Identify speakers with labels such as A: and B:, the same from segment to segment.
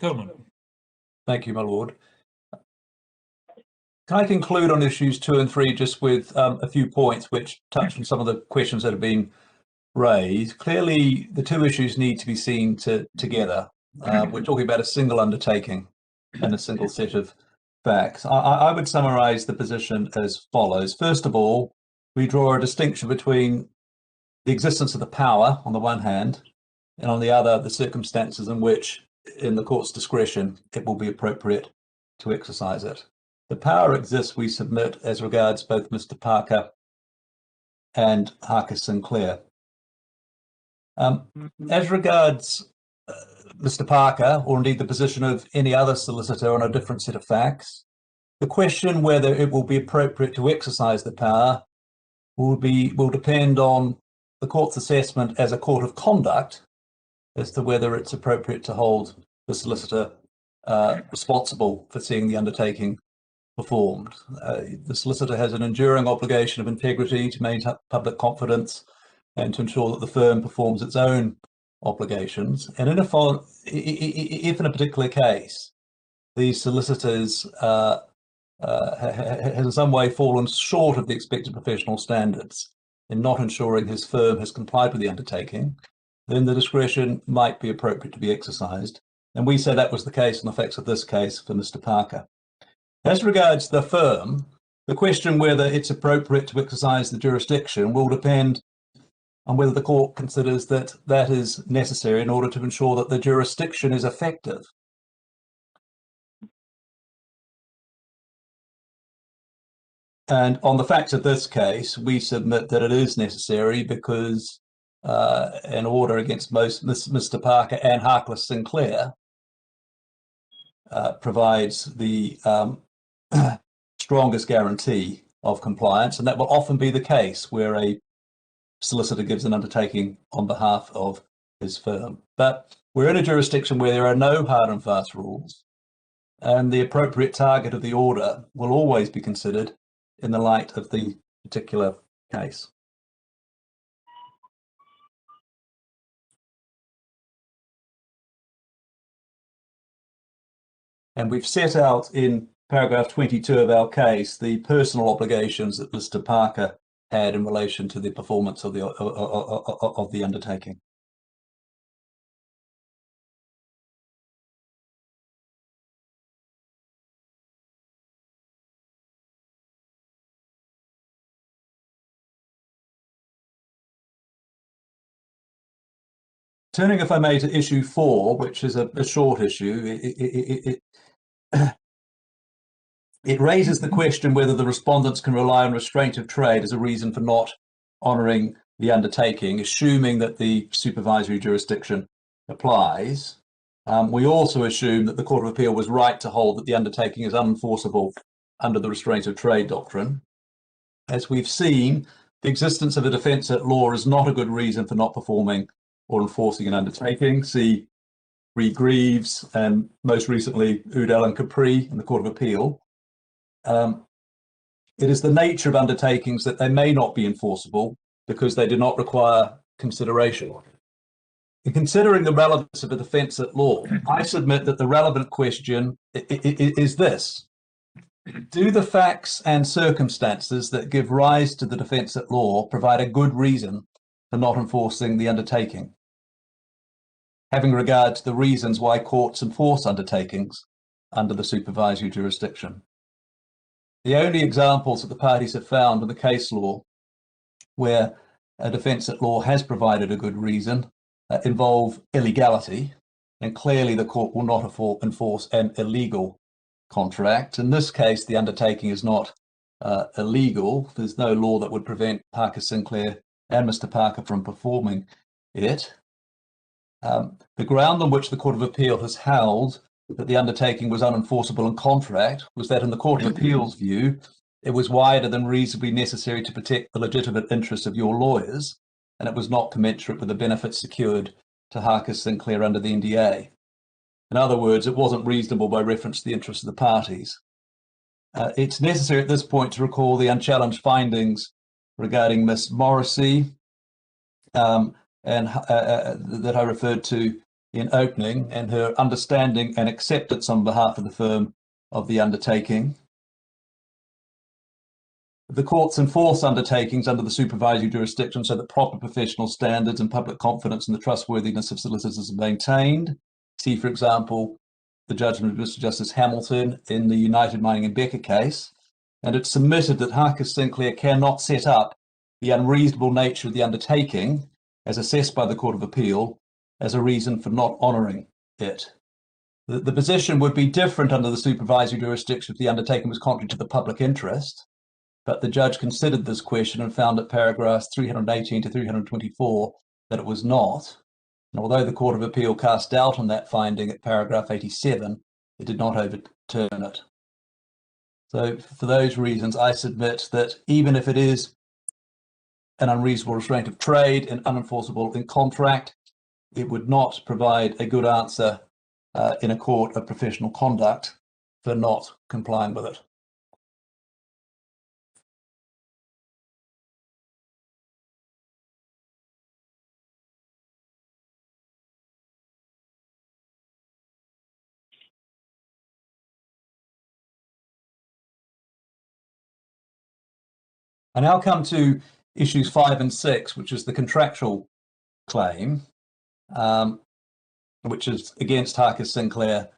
A: Coleman.
B: Thank you, my lord. Can I conclude on issues 2 and 3 just with a few points which touch on some of the questions that have been raised? Clearly, the two issues need to be seen together. We're talking about a single undertaking and a single set of facts. I would summarize the position as follows. First of all, we draw a distinction between the existence of the power on the one hand, and on the other, the circumstances in which, in the court's discretion, it will be appropriate to exercise it. The power exists, we submit, as regards both Mr. Parker and Harcus Sinclair. As regards Mr. Parker, or indeed the position of any other solicitor on a different set of facts, the question whether it will be appropriate to exercise the power will depend on the court's assessment as a court of conduct as to whether it's appropriate to hold the solicitor responsible for seeing the undertaking performed. The solicitor has an enduring obligation of integrity to maintain public confidence and to ensure that the firm performs its own obligations. And if in a particular case, the solicitors has in some way fallen short of the expected professional standards in not ensuring his firm has complied with the undertaking, then the discretion might be appropriate to be exercised. And we say that was the case in the facts of this case for Mr. Parker. As regards the firm, the question whether it's appropriate to exercise the jurisdiction will depend on whether the court considers that that is necessary in order to ensure that the jurisdiction is effective. And on the facts of this case, we submit that it is necessary because an order against Mr. Parker and Harcus Sinclair provides the strongest guarantee of compliance, and that will often be the case where a solicitor gives an undertaking on behalf of his firm. But we're in a jurisdiction where there are no hard and fast rules, and the appropriate target of the order will always be considered in the light of the particular case. And we've set out in paragraph 22 of our case the personal obligations that Mr. Parker had in relation to the performance of the undertaking. Turning, if I may, to issue 4, which is a short issue, it raises the question whether the respondents can rely on restraint of trade as a reason for not honouring the undertaking, assuming that the supervisory jurisdiction applies. We also assume that the Court of Appeal was right to hold that the undertaking is unenforceable under the restraint of trade doctrine. As we've seen, the existence of a defence at law is not a good reason for not performing or enforcing an undertaking. See Greaves and most recently Udall and Capri in the Court of Appeal. It is the nature of undertakings that they may not be enforceable because they do not require consideration. In considering the relevance of a defence at law, I submit that the relevant question is this: do the facts and circumstances that give rise to the defence at law provide a good reason for not enforcing the undertaking, having regard to the reasons why courts enforce undertakings under the supervisory jurisdiction? The only examples that the parties have found in the case law where a defence at law has provided a good reason involve illegality, and clearly the court will not enforce an illegal contract. In this case, the undertaking is not illegal. There's no law that would prevent Harcus Sinclair and Mr. Parker from performing it. The ground on which the Court of Appeal has held that the undertaking was unenforceable in contract was that, in the Court of Appeal's view, it was wider than reasonably necessary to protect the legitimate interests of your lawyers, and it was not commensurate with the benefits secured to Harcus Sinclair under the NDA. In other words, it wasn't reasonable by reference to the interests of the parties. It's necessary at this point to recall the unchallenged findings regarding Miss Morrissey and that I referred to in opening and her understanding and acceptance on behalf of the firm of the undertaking. The courts enforce undertakings under the supervisory jurisdiction so that proper professional standards and public confidence in the trustworthiness of solicitors are maintained. See, for example, the judgment of Mr. Justice Hamilton in the United Mining and Becker case, and it's submitted that Harcus Sinclair cannot set up the unreasonable nature of the undertaking, as assessed by the Court of Appeal, as a reason for not honouring it. The position would be different under the supervisory jurisdiction if the undertaking was contrary to the public interest, but the judge considered this question and found at paragraphs 318 to 324 that it was not. And although the Court of Appeal cast doubt on that finding at paragraph 87, it did not overturn it. So for those reasons, I submit that even if it is an unreasonable restraint of trade and unenforceable in contract, it would not provide a good answer in a court of professional conduct for not complying with it. I now come to issues 5 and 6, which is the contractual claim, which is against Harcus Sinclair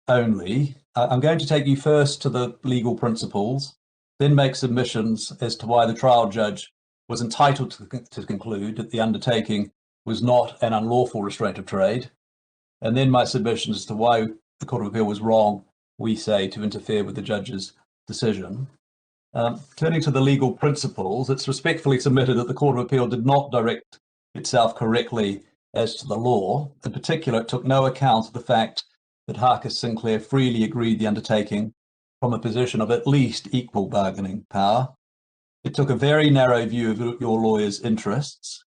B: only. I'm going to take you first to the legal principles, then make submissions as to why the trial judge was entitled to conclude that the undertaking was not an unlawful restraint of trade, and then my submissions as to why the Court of Appeal was wrong, we say, to interfere with the judge's decision. Turning to the legal principles, it's respectfully submitted that the Court of Appeal did not direct itself correctly as to the law. In particular, it took no account of the fact that Harcus Sinclair freely agreed the undertaking from a position of at least equal bargaining power. It took a very narrow view of your lawyer's interests.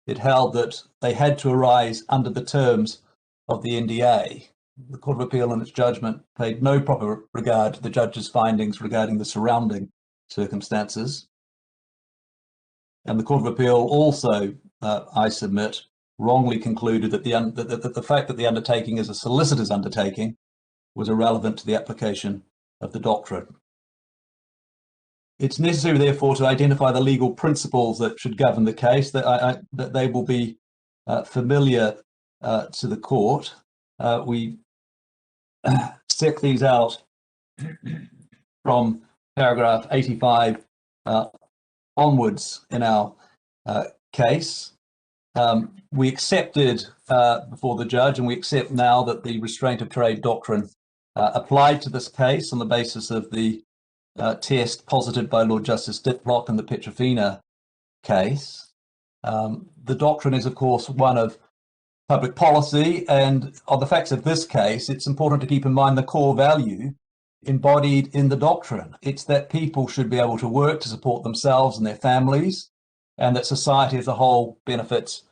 B: It held that they had to arise under the terms of the NDA. The Court of Appeal in its judgment paid no proper regard to the judge's findings regarding the surrounding circumstances. And the Court of Appeal also, I submit, wrongly concluded that the fact that the undertaking is a solicitor's undertaking was irrelevant to the application of the doctrine. It's necessary, therefore, to identify the legal principles that should govern the case, that they will be familiar to the court. We set these out from paragraph 85 onwards in our case. We accepted before the judge, and we accept now, that the restraint of trade doctrine applied to this case on the basis of the test posited by Lord Justice Diplock in the Petrofina case. The doctrine is, of course, one of public policy, and on the facts of this case, it's important to keep in mind the core value embodied in the doctrine. It's that people should be able to work to support themselves and their families, and that society as a whole benefits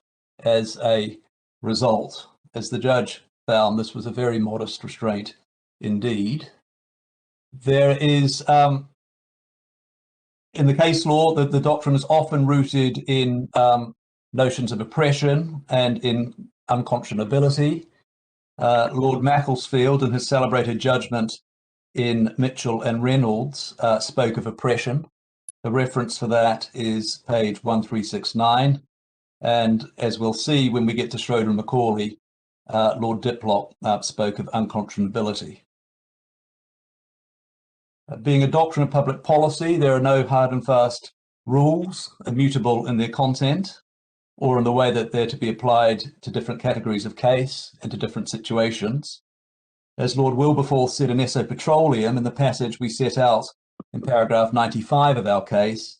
B: as a result. As the judge found, this was a very modest restraint indeed. There is, in the case law, that the doctrine is often rooted in notions of oppression and in unconscionability. Lord Macclesfield, in his celebrated judgment in Mitchell and Reynolds, spoke of oppression. The reference for that is page 1369. And as we'll see when we get to Schroeder and Macaulay, Lord Diplock spoke of unconscionability. Being a doctrine of public policy, there are no hard and fast rules, immutable in their content or in the way that they're to be applied to different categories of case and to different situations. As Lord Wilberforce said in Esso Petroleum, in the passage we set out in paragraph 95 of our case,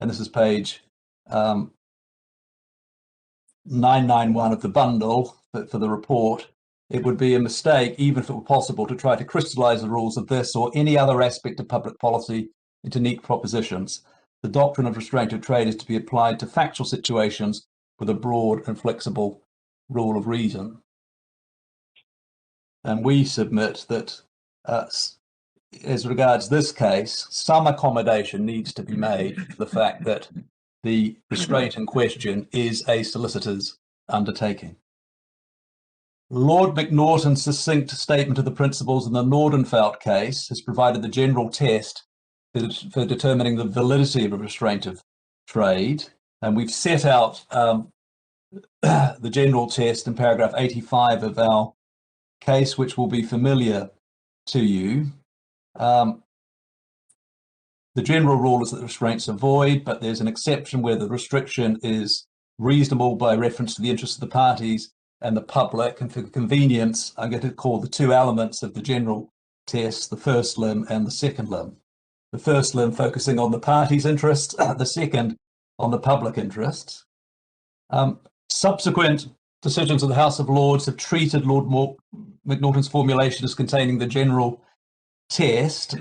B: and this is page 991 of the bundle for the report, it would be a mistake, even if it were possible, to try to crystallize the rules of this or any other aspect of public policy into neat propositions. The doctrine of restraint of trade is to be applied to factual situations with a broad and flexible rule of reason. And we submit that as regards this case, some accommodation needs to be made for the fact that the restraint in question is a solicitor's undertaking. Lord Macnaughton's succinct statement of the principles in the Nordenfelt case has provided the general test for determining the validity of a restraint of trade. And we've set out the general test in paragraph 85 of our case, which will be familiar to you. The general rule is that the restraints are void, but there's an exception where the restriction is reasonable by reference to the interests of the parties and the public. And for convenience, I'm going to call the two elements of the general test the first limb and the second limb. The first limb focusing on the parties' interests, the second on the public interests. Subsequent decisions of the House of Lords have treated Lord Macnaughton's formulation as containing the general test.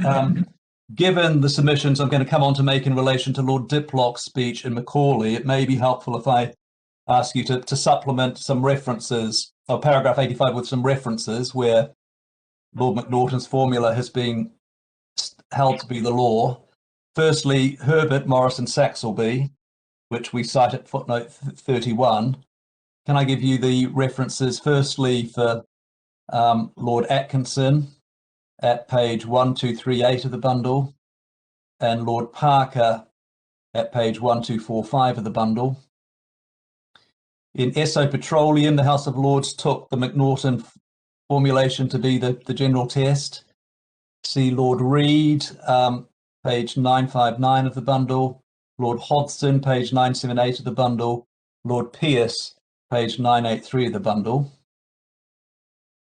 B: Given the submissions I'm going to come on to make in relation to Lord Diplock's speech in Macaulay, it may be helpful if I ask you to supplement some references, or paragraph 85 with some references where Lord Macnaughton's formula has been held to be the law. Firstly, Herbert, Morris and Saxelby, which we cite at footnote 31. Can I give you the references firstly for Lord Atkinson at page 1238 of the bundle, and Lord Parker at page 1245 of the bundle. In Esso Petroleum, the House of Lords took the Macnaughton formulation to be the general test. See Lord Reid, page 959 of the bundle, Lord Hodgson, page 978 of the bundle, Lord Pearce, page 983 of the bundle.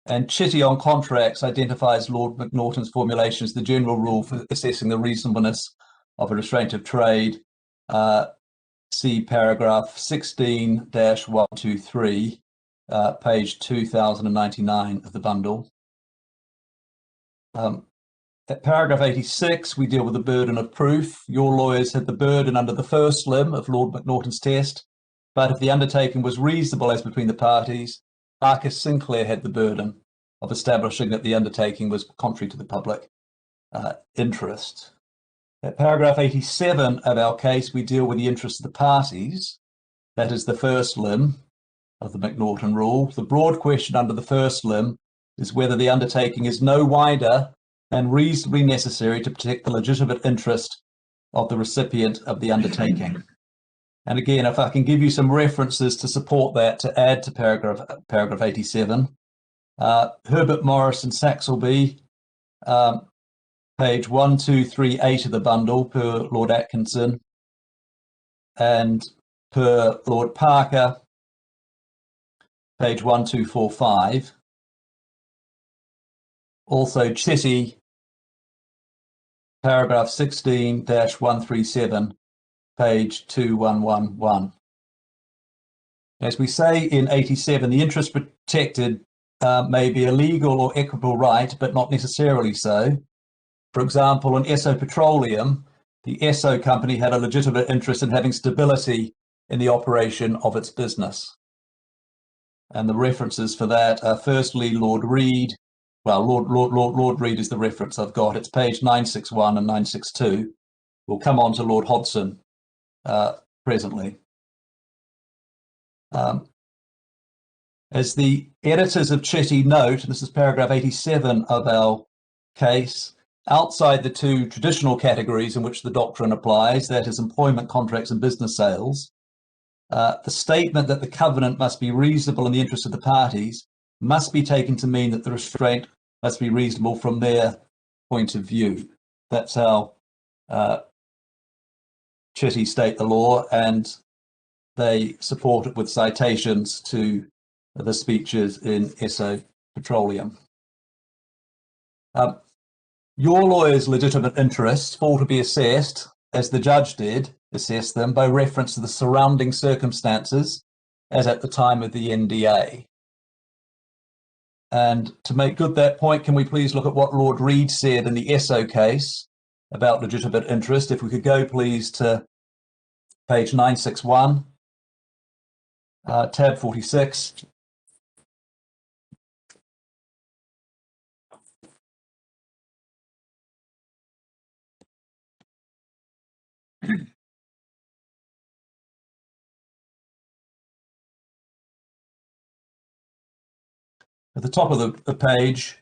B: And Chitty on contracts identifies Lord Macnaughton's formulation as the general rule for assessing the reasonableness of a restraint of trade. See paragraph 16-123, page 2099 of the bundle. At paragraph 86, we deal with the burden of proof. Your lawyers had the burden under the first limb of Lord Macnaughton's test, but if the undertaking was reasonable as between the parties, Harcus Sinclair had the burden of establishing that the undertaking was contrary to the public interest. At paragraph 87 of our case, we deal with the interests of the parties. That is the first limb of the Macnaughton rule. The broad question under the first limb is whether the undertaking is no wider than reasonably necessary to protect the legitimate interest of the recipient of the undertaking. And again, if I can give you some references to support that, to add to paragraph 87, Herbert, Morris and Saxelby, page 1238 of the bundle per Lord Atkinson, and per Lord Parker, page 1245. Also Chitty, paragraph 16-137, page 2111. As we say in 87, the interest protected may be a legal or equitable right, but not necessarily so. For example, in Esso Petroleum, the Esso company had a legitimate interest in having stability in the operation of its business. And the references for that are firstly Lord Reid. Well, Lord Reid is the reference I've got. It's page 961 and 962. We'll come on to Lord Hodgson presently. As the editors of Chitty note, and this is paragraph 87 of our case, outside the two traditional categories in which the doctrine applies, that is employment contracts and business sales, the statement that the covenant must be reasonable in the interest of the parties must be taken to mean that the restraint must be reasonable from their point of view. That's how Chitty state the law, and they support it with citations to the speeches in Esso Petroleum. Your lawyer's legitimate interests fall to be assessed, as the judge did assess them, by reference to the surrounding circumstances as at the time of the NDA. And to make good that point, can we please look at what Lord Reid said in the Esso case about legitimate interest? If we could go please to page 961, tab 46. At the top of the page,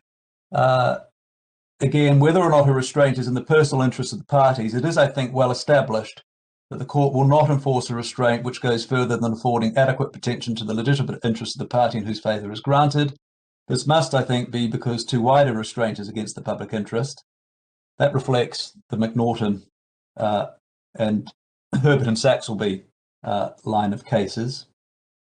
B: again, whether or not a restraint is in the personal interest of the parties, it is, I think, well established that the court will not enforce a restraint which goes further than affording adequate protection to the legitimate interest of the party in whose favour is granted. This must, I think, be because too wide a restraint is against the public interest. That reflects the McNaughton and Herbert and Saxelby line of cases.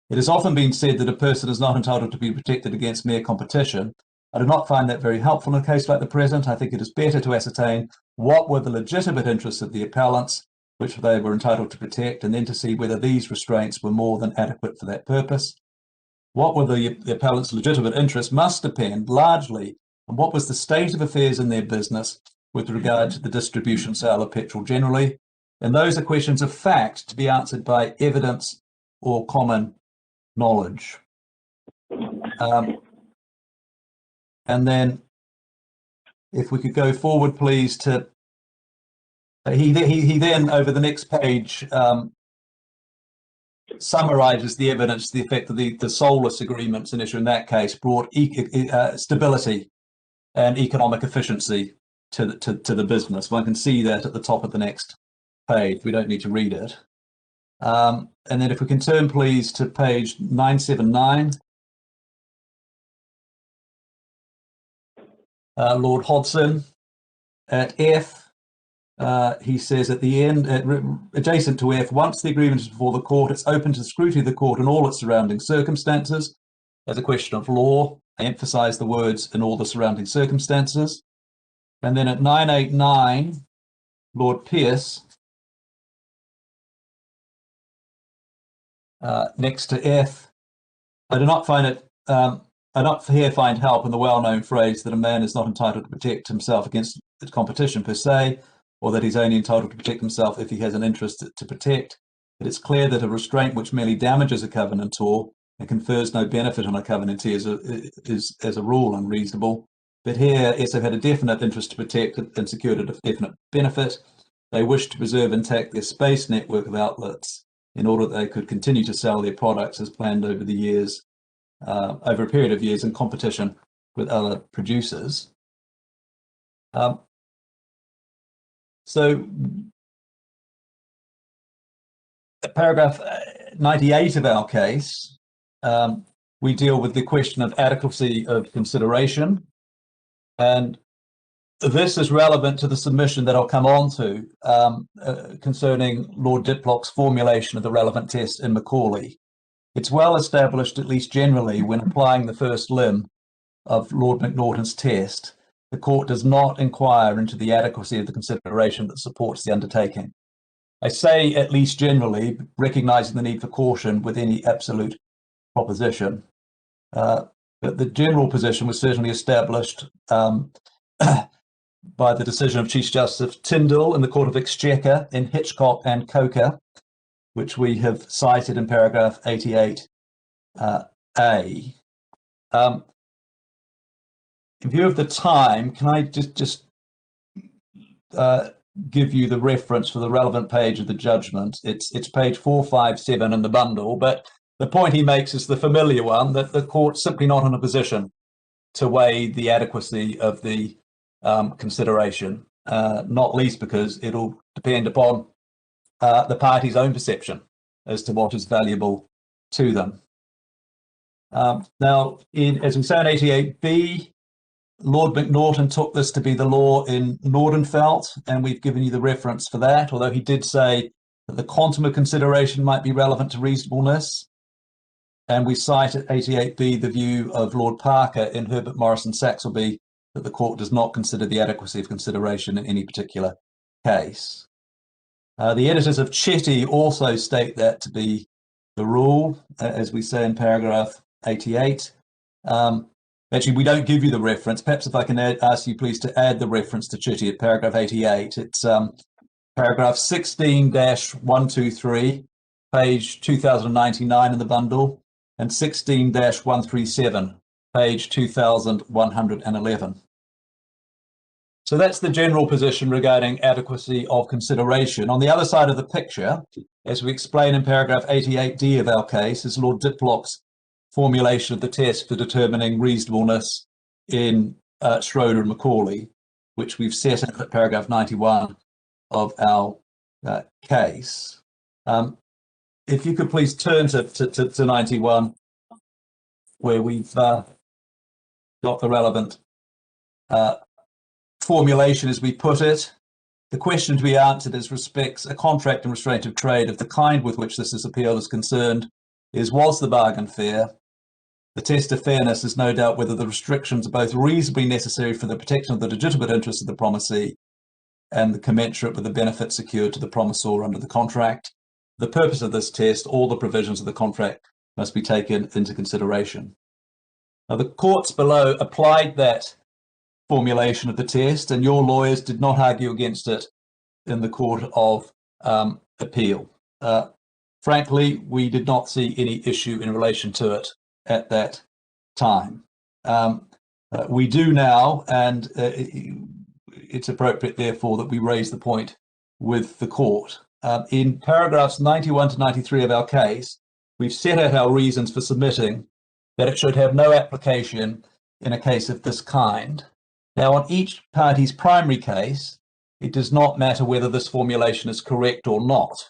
B: It has often been said that a person is not entitled to be protected against mere competition. I do not find that very helpful in a case like the present. I think it is better to ascertain what were the legitimate interests of the appellants, which they were entitled to protect, and then to see whether these restraints were more than adequate for that purpose. What were the appellants' legitimate interests must depend largely on what was the state of affairs in their business with regard to the distribution sale of petrol generally. And those are questions of fact to be answered by evidence or common knowledge. And then if we could go forward, please, to he then over the next page summarizes the evidence to the effect that the Solus agreements an issue in that case brought stability and economic efficiency to the business. One can see that at the top of the next page. We don't need to read it. And then if we can turn, please, to page 979. Lord Hodson at F, he says at the end, adjacent to F, once the agreement is before the court, it's open to the scrutiny of the court and all its surrounding circumstances. As a question of law, I emphasize the words in all the surrounding circumstances. And then at 989, Lord Pearce, next to F, I do not find it I not here find help in the well-known phrase that a man is not entitled to protect himself against competition per se, or that he's only entitled to protect himself if he has an interest to protect. It is clear that a restraint which merely damages a covenantor and confers no benefit on a covenantee is as a rule unreasonable. But here, ESO had a definite interest to protect and secured a definite benefit. They wished to preserve intact their space network of outlets in order that they could continue to sell their products as planned over the years. Over a period of years in competition with other producers. So paragraph 98 of our case, we deal with the question of adequacy of consideration. And this is relevant to the submission that I'll come on to concerning Lord Diplock's formulation of the relevant test in Macaulay. It's well established, at least generally, when applying the first limb of Lord McNaughton's test, the court does not inquire into the adequacy of the consideration that supports the undertaking. I say at least generally, recognizing the need for caution with any absolute proposition. But the general position was certainly established by the decision of Chief Justice Tyndall in the Court of Exchequer in Hitchcock and Coker, which we have cited in paragraph 88A. In view of the time, can I just give you the reference for the relevant page of the judgment? It's page 457 in the bundle, but the point he makes is the familiar one, that the court's simply not in a position to weigh the adequacy of the consideration, not least because it'll depend upon the party's own perception as to what is valuable to them. Now, as we say in 88B, Lord McNaughton took this to be the law in Nordenfelt, and we've given you the reference for that, although he did say that the quantum of consideration might be relevant to reasonableness. And we cite at 88B the view of Lord Parker in Herbert Morrison Saxelby that the court does not consider the adequacy of consideration in any particular case. The editors of Chetty also state that to be the rule, as we say in paragraph 88. Actually, we don't give you the reference. Perhaps if I can ask you please to add the reference to Chetty at paragraph 88. It's paragraph 16-123, page 2099 in the bundle, and 16-137, page 2111. So that's the general position regarding adequacy of consideration. On the other side of the picture, as we explain in paragraph 88D of our case, is Lord Diplock's formulation of the test for determining reasonableness in Schroeder and Macaulay, which we've set out at paragraph 91 of our case. If you could please turn to 91, where we've got the relevant formulation as we put it. The question to be answered as respects a contract and restraint of trade of the kind with which this appeal is concerned is, was the bargain fair? The test of fairness is no doubt whether the restrictions are both reasonably necessary for the protection of the legitimate interests of the promisee and the commensurate with the benefit secured to the promisor under the contract. For the purpose of this test, all the provisions of the contract must be taken into consideration. Now, the courts below applied that formulation of the test, and your lawyers did not argue against it in the Court of Appeal. Frankly, we did not see any issue in relation to it at that time. We do now, and it's appropriate, therefore, that we raise the point with the court. In paragraphs 91 to 93 of our case, we've set out our reasons for submitting that it should have no application in a case of this kind. Now, on each party's primary case, it does not matter whether this formulation is correct or not,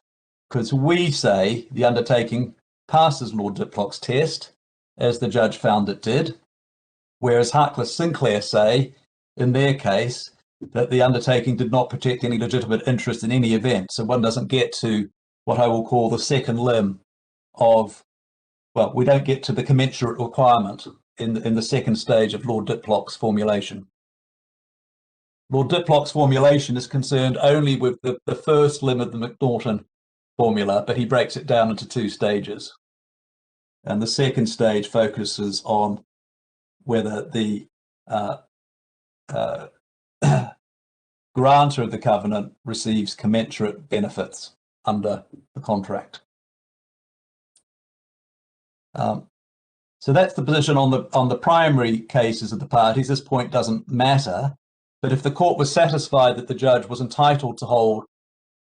B: because we say the undertaking passes Lord Diplock's test, as the judge found it did, whereas Harcus Sinclair say, in their case, that the undertaking did not protect any legitimate interest in any event. So one doesn't get to what I will call the second limb of, well, we don't get to the commensurate requirement in the second stage of Lord Diplock's formulation. Lord Diplock's formulation is concerned only with the first limb of the Macnaughton formula, but he breaks it down into two stages. And the second stage focuses on whether the grantor of the covenant receives commensurate benefits under the contract. So that's the position on the primary cases of the parties. This point doesn't matter, but if the court was satisfied that the judge was entitled to hold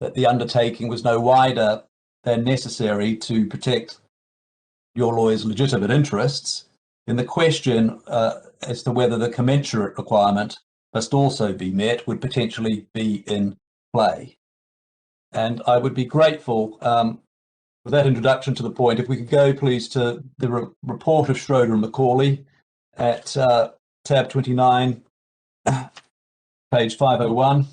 B: that the undertaking was no wider than necessary to protect your lawyer's legitimate interests, then the question as to whether the commensurate requirement must also be met would potentially be in play. And I would be grateful, with that introduction to the point, if we could go please to the report of Schroeder and Macaulay at tab 29, page 501.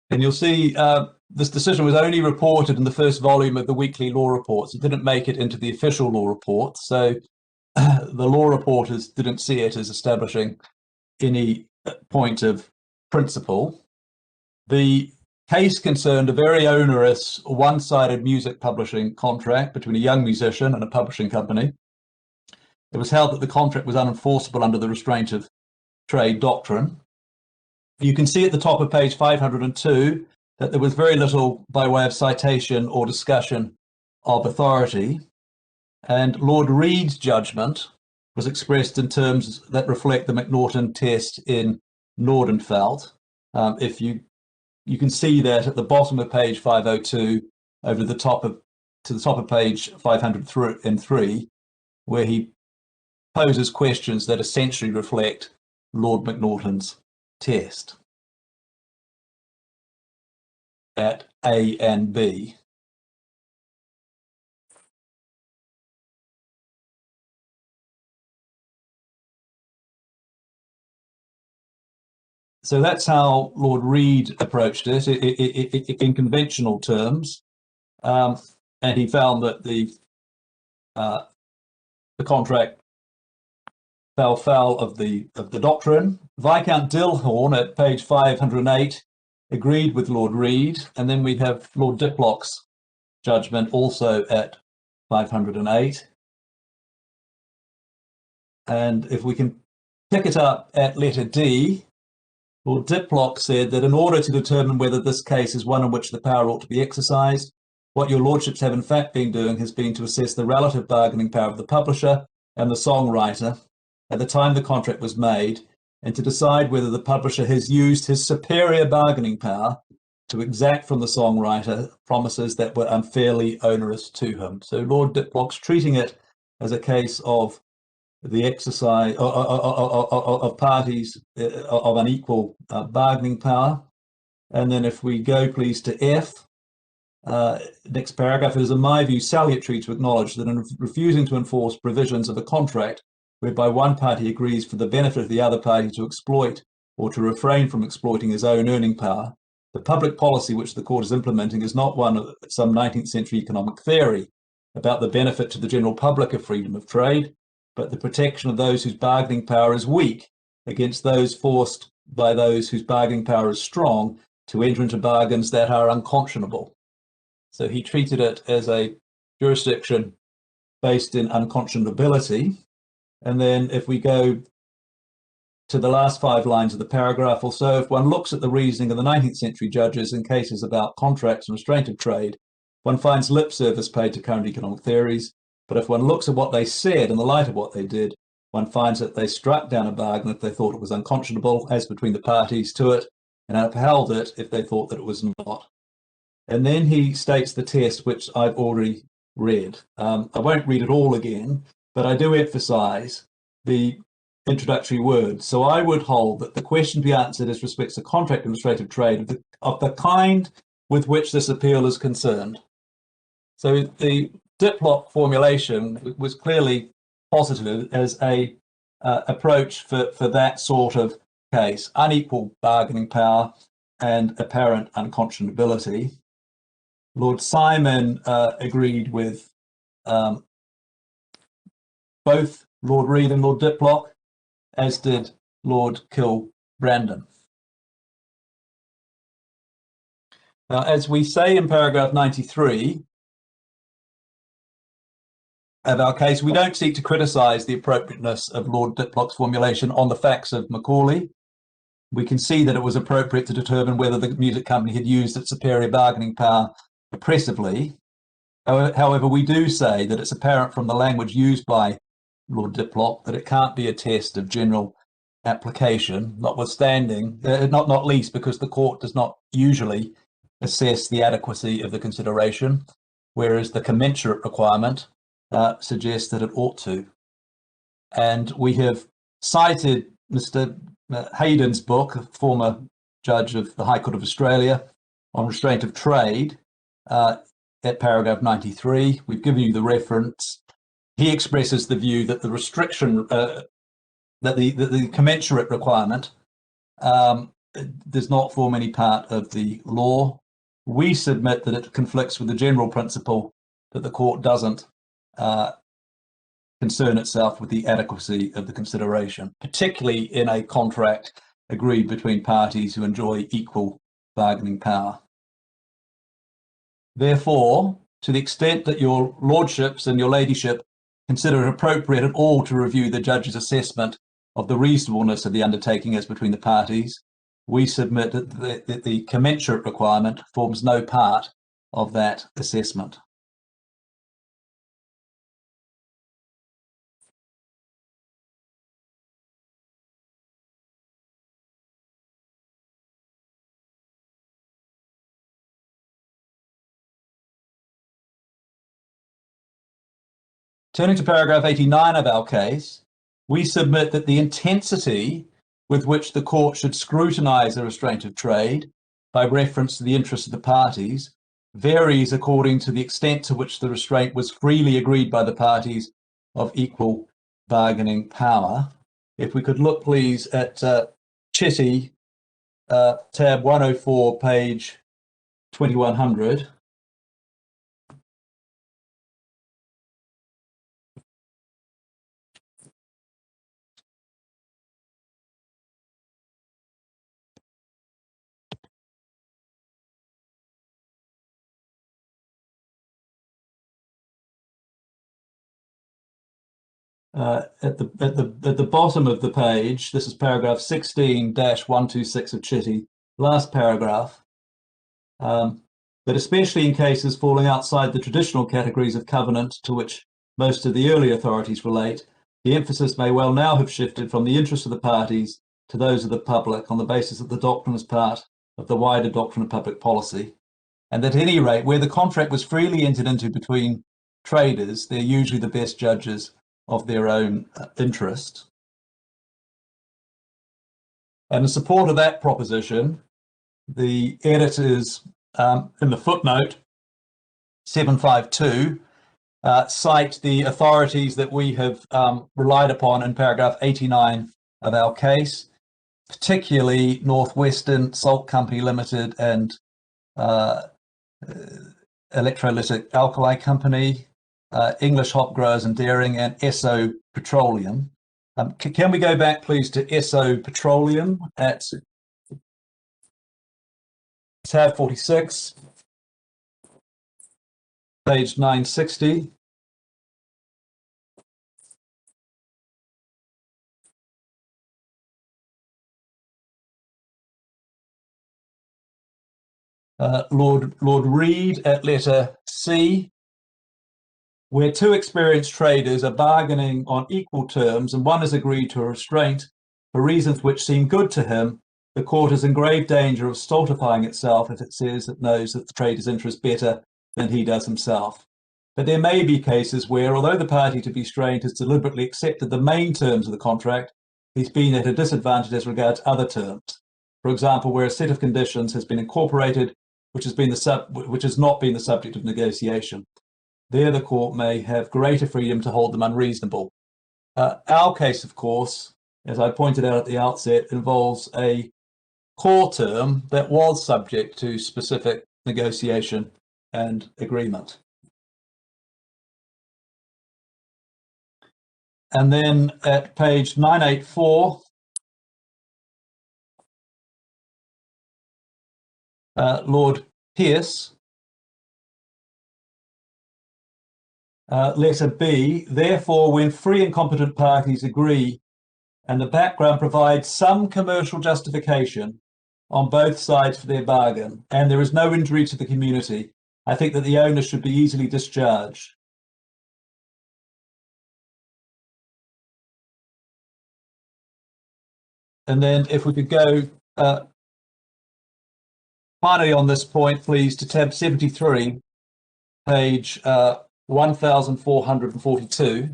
B: And you'll see this decision was only reported in the first volume of the weekly law reports. It didn't make it into the official law report, so the law reporters didn't see it as establishing any point of principle. The case concerned a very onerous, one-sided music publishing contract between a young musician and a publishing company. It was held that the contract was unenforceable under the restraint of trade doctrine. You can see at the top of page 502 that there was very little by way of citation or discussion of authority, and Lord Reid's judgment was expressed in terms that reflect the Macnaughton test in Nordenfeld. If you can see that at the bottom of page 502 over to the top of page 503, where he poses questions that essentially reflect Lord Macnaughton's test at A and B. So that's how Lord Reid approached it in conventional terms, and he found that the contract fell foul of the doctrine. Viscount Dilhorn at page 508 agreed with Lord Reid, and then we have Lord Diplock's judgment also at 508. And if we can pick it up at letter D, Lord Diplock said that in order to determine whether this case is one in which the power ought to be exercised, what your lordships have in fact been doing has been to assess the relative bargaining power of the publisher and the songwriter at the time the contract was made, and to decide whether the publisher has used his superior bargaining power to exact from the songwriter promises that were unfairly onerous to him. So Lord Diplock's treating it as a case of the exercise of parties of unequal bargaining power. And then if we go, please, to F, next paragraph, it is in my view salutary to acknowledge that in refusing to enforce provisions of a contract whereby one party agrees for the benefit of the other party to exploit or to refrain from exploiting his own earning power, the public policy which the court is implementing is not one of some 19th century economic theory about the benefit to the general public of freedom of trade, but the protection of those whose bargaining power is weak against those forced by those whose bargaining power is strong to enter into bargains that are unconscionable. So he treated it as a jurisdiction based in unconscionability. And then if we go to the last 5 lines of the paragraph or so, if one looks at the reasoning of the 19th century judges in cases about contracts and restraint of trade, one finds lip service paid to current economic theories. But if one looks at what they said in the light of what they did, one finds that they struck down a bargain if they thought it was unconscionable, as between the parties to it, and upheld it if they thought that it was not. And then he states the test, which I've already read. I won't read it all again, but I do emphasize the introductory words. So I would hold that the question to be answered as respects to contract and restraint of trade of the kind with which this appeal is concerned. So the Diplock formulation was clearly positive as a approach for that sort of case, unequal bargaining power and apparent unconscionability. Lord Simon agreed with both Lord Reid and Lord Diplock, as did Lord Kilbrandon. Now, as we say in paragraph 93 of our case, we don't seek to criticise the appropriateness of Lord Diplock's formulation on the facts of Macaulay. We can see that it was appropriate to determine whether the music company had used its superior bargaining power oppressively. However, we do say that it's apparent from the language used by Lord Diplock that it can't be a test of general application, notwithstanding, not least because the court does not usually assess the adequacy of the consideration, whereas the commensurate requirement suggests that it ought to. And we have cited Mr. Hayden's book, a former judge of the High Court of Australia, on restraint of trade, at paragraph 93. We've given you the reference. He expresses the view that the restriction, that the commensurate requirement does not form any part of the law. We submit that it conflicts with the general principle that the court doesn't concern itself with the adequacy of the consideration, particularly in a contract agreed between parties who enjoy equal bargaining power. Therefore, to the extent that your lordships and your ladyship consider it appropriate at all to review the judge's assessment of the reasonableness of the undertaking as between the parties, we submit that the commensurate requirement forms no part of that assessment. Turning to paragraph 89 of our case, we submit that the intensity with which the court should scrutinise the restraint of trade by reference to the interests of the parties varies according to the extent to which the restraint was freely agreed by the parties of equal bargaining power. If we could look, please, at Chitty, tab 104, page 2100. At the bottom of the page, this is paragraph 16-126 of Chitty, last paragraph, but especially in cases falling outside the traditional categories of covenant to which most of the early authorities relate, the emphasis may well now have shifted from the interests of the parties to those of the public on the basis that the doctrine is part of the wider doctrine of public policy, and that at any rate, where the contract was freely entered into between traders, they're usually the best judges of their own interest. And in support of that proposition, the editors, in the footnote 752, cite the authorities that we have relied upon in paragraph 89 of our case, particularly Northwestern Salt Company Limited and Electrolytic Alkali Company, English Hop Growers and Dairying, and Esso Petroleum. Can we go back, please, to Esso Petroleum at tab 46, page 960. Lord Reed at letter C, where two experienced traders are bargaining on equal terms and one has agreed to a restraint for reasons which seem good to him, the court is in grave danger of stultifying itself if it says it knows that the trader's interest better than he does himself. But there may be cases where, although the party to be restrained has deliberately accepted the main terms of the contract, he's been at a disadvantage as regards other terms. For example, where a set of conditions has been incorporated which has not been the subject of negotiation. There the court may have greater freedom to hold them unreasonable. Our case, of course, as I pointed out at the outset, involves a core term that was subject to specific negotiation and agreement. And then at page 984, Lord Pierce, letter B, therefore, when free and competent parties agree and the background provides some commercial justification on both sides for their bargain, and there is no injury to the community, I think that the owner should be easily discharged. And then if we could go finally on this point, please, to tab 73, page 1442.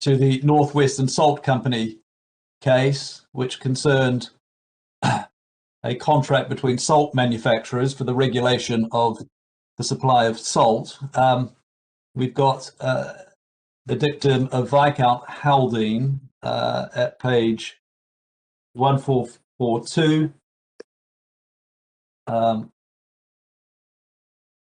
B: To the Northwestern Salt Company case, which concerned a contract between salt manufacturers for the regulation of the supply of salt. We've got the dictum of Viscount Haldane at page 1442,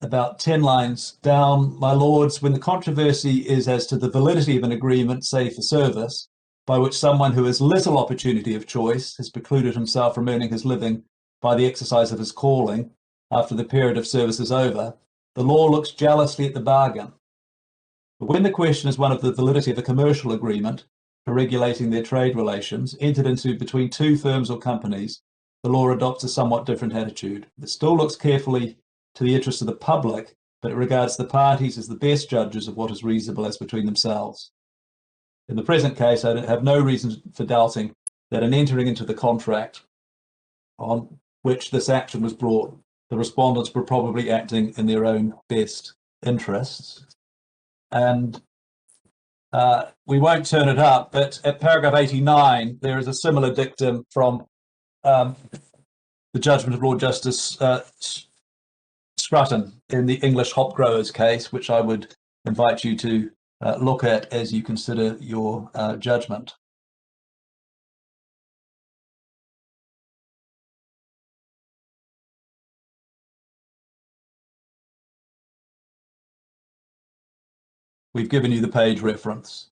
B: about 10 lines down. My lords, when the controversy is as to the validity of an agreement, say for service, by which someone who has little opportunity of choice has precluded himself from earning his living by the exercise of his calling after the period of service is over, the law looks jealously at the bargain. But when the question is one of the validity of a commercial agreement for regulating their trade relations entered into between two firms or companies, the law adopts a somewhat different attitude. It still looks carefully to the interests of the public, but it regards the parties as the best judges of what is reasonable as between themselves. In the present case, I have no reason for doubting that in entering into the contract on which this action was brought, the respondents were probably acting in their own best interests. And we won't turn it up, but at paragraph 89, there is a similar dictum from the judgment of Lord Justice Scrutton in the English Hop Growers case, which I would invite you to look at as you consider your judgment. We've given you the page reference.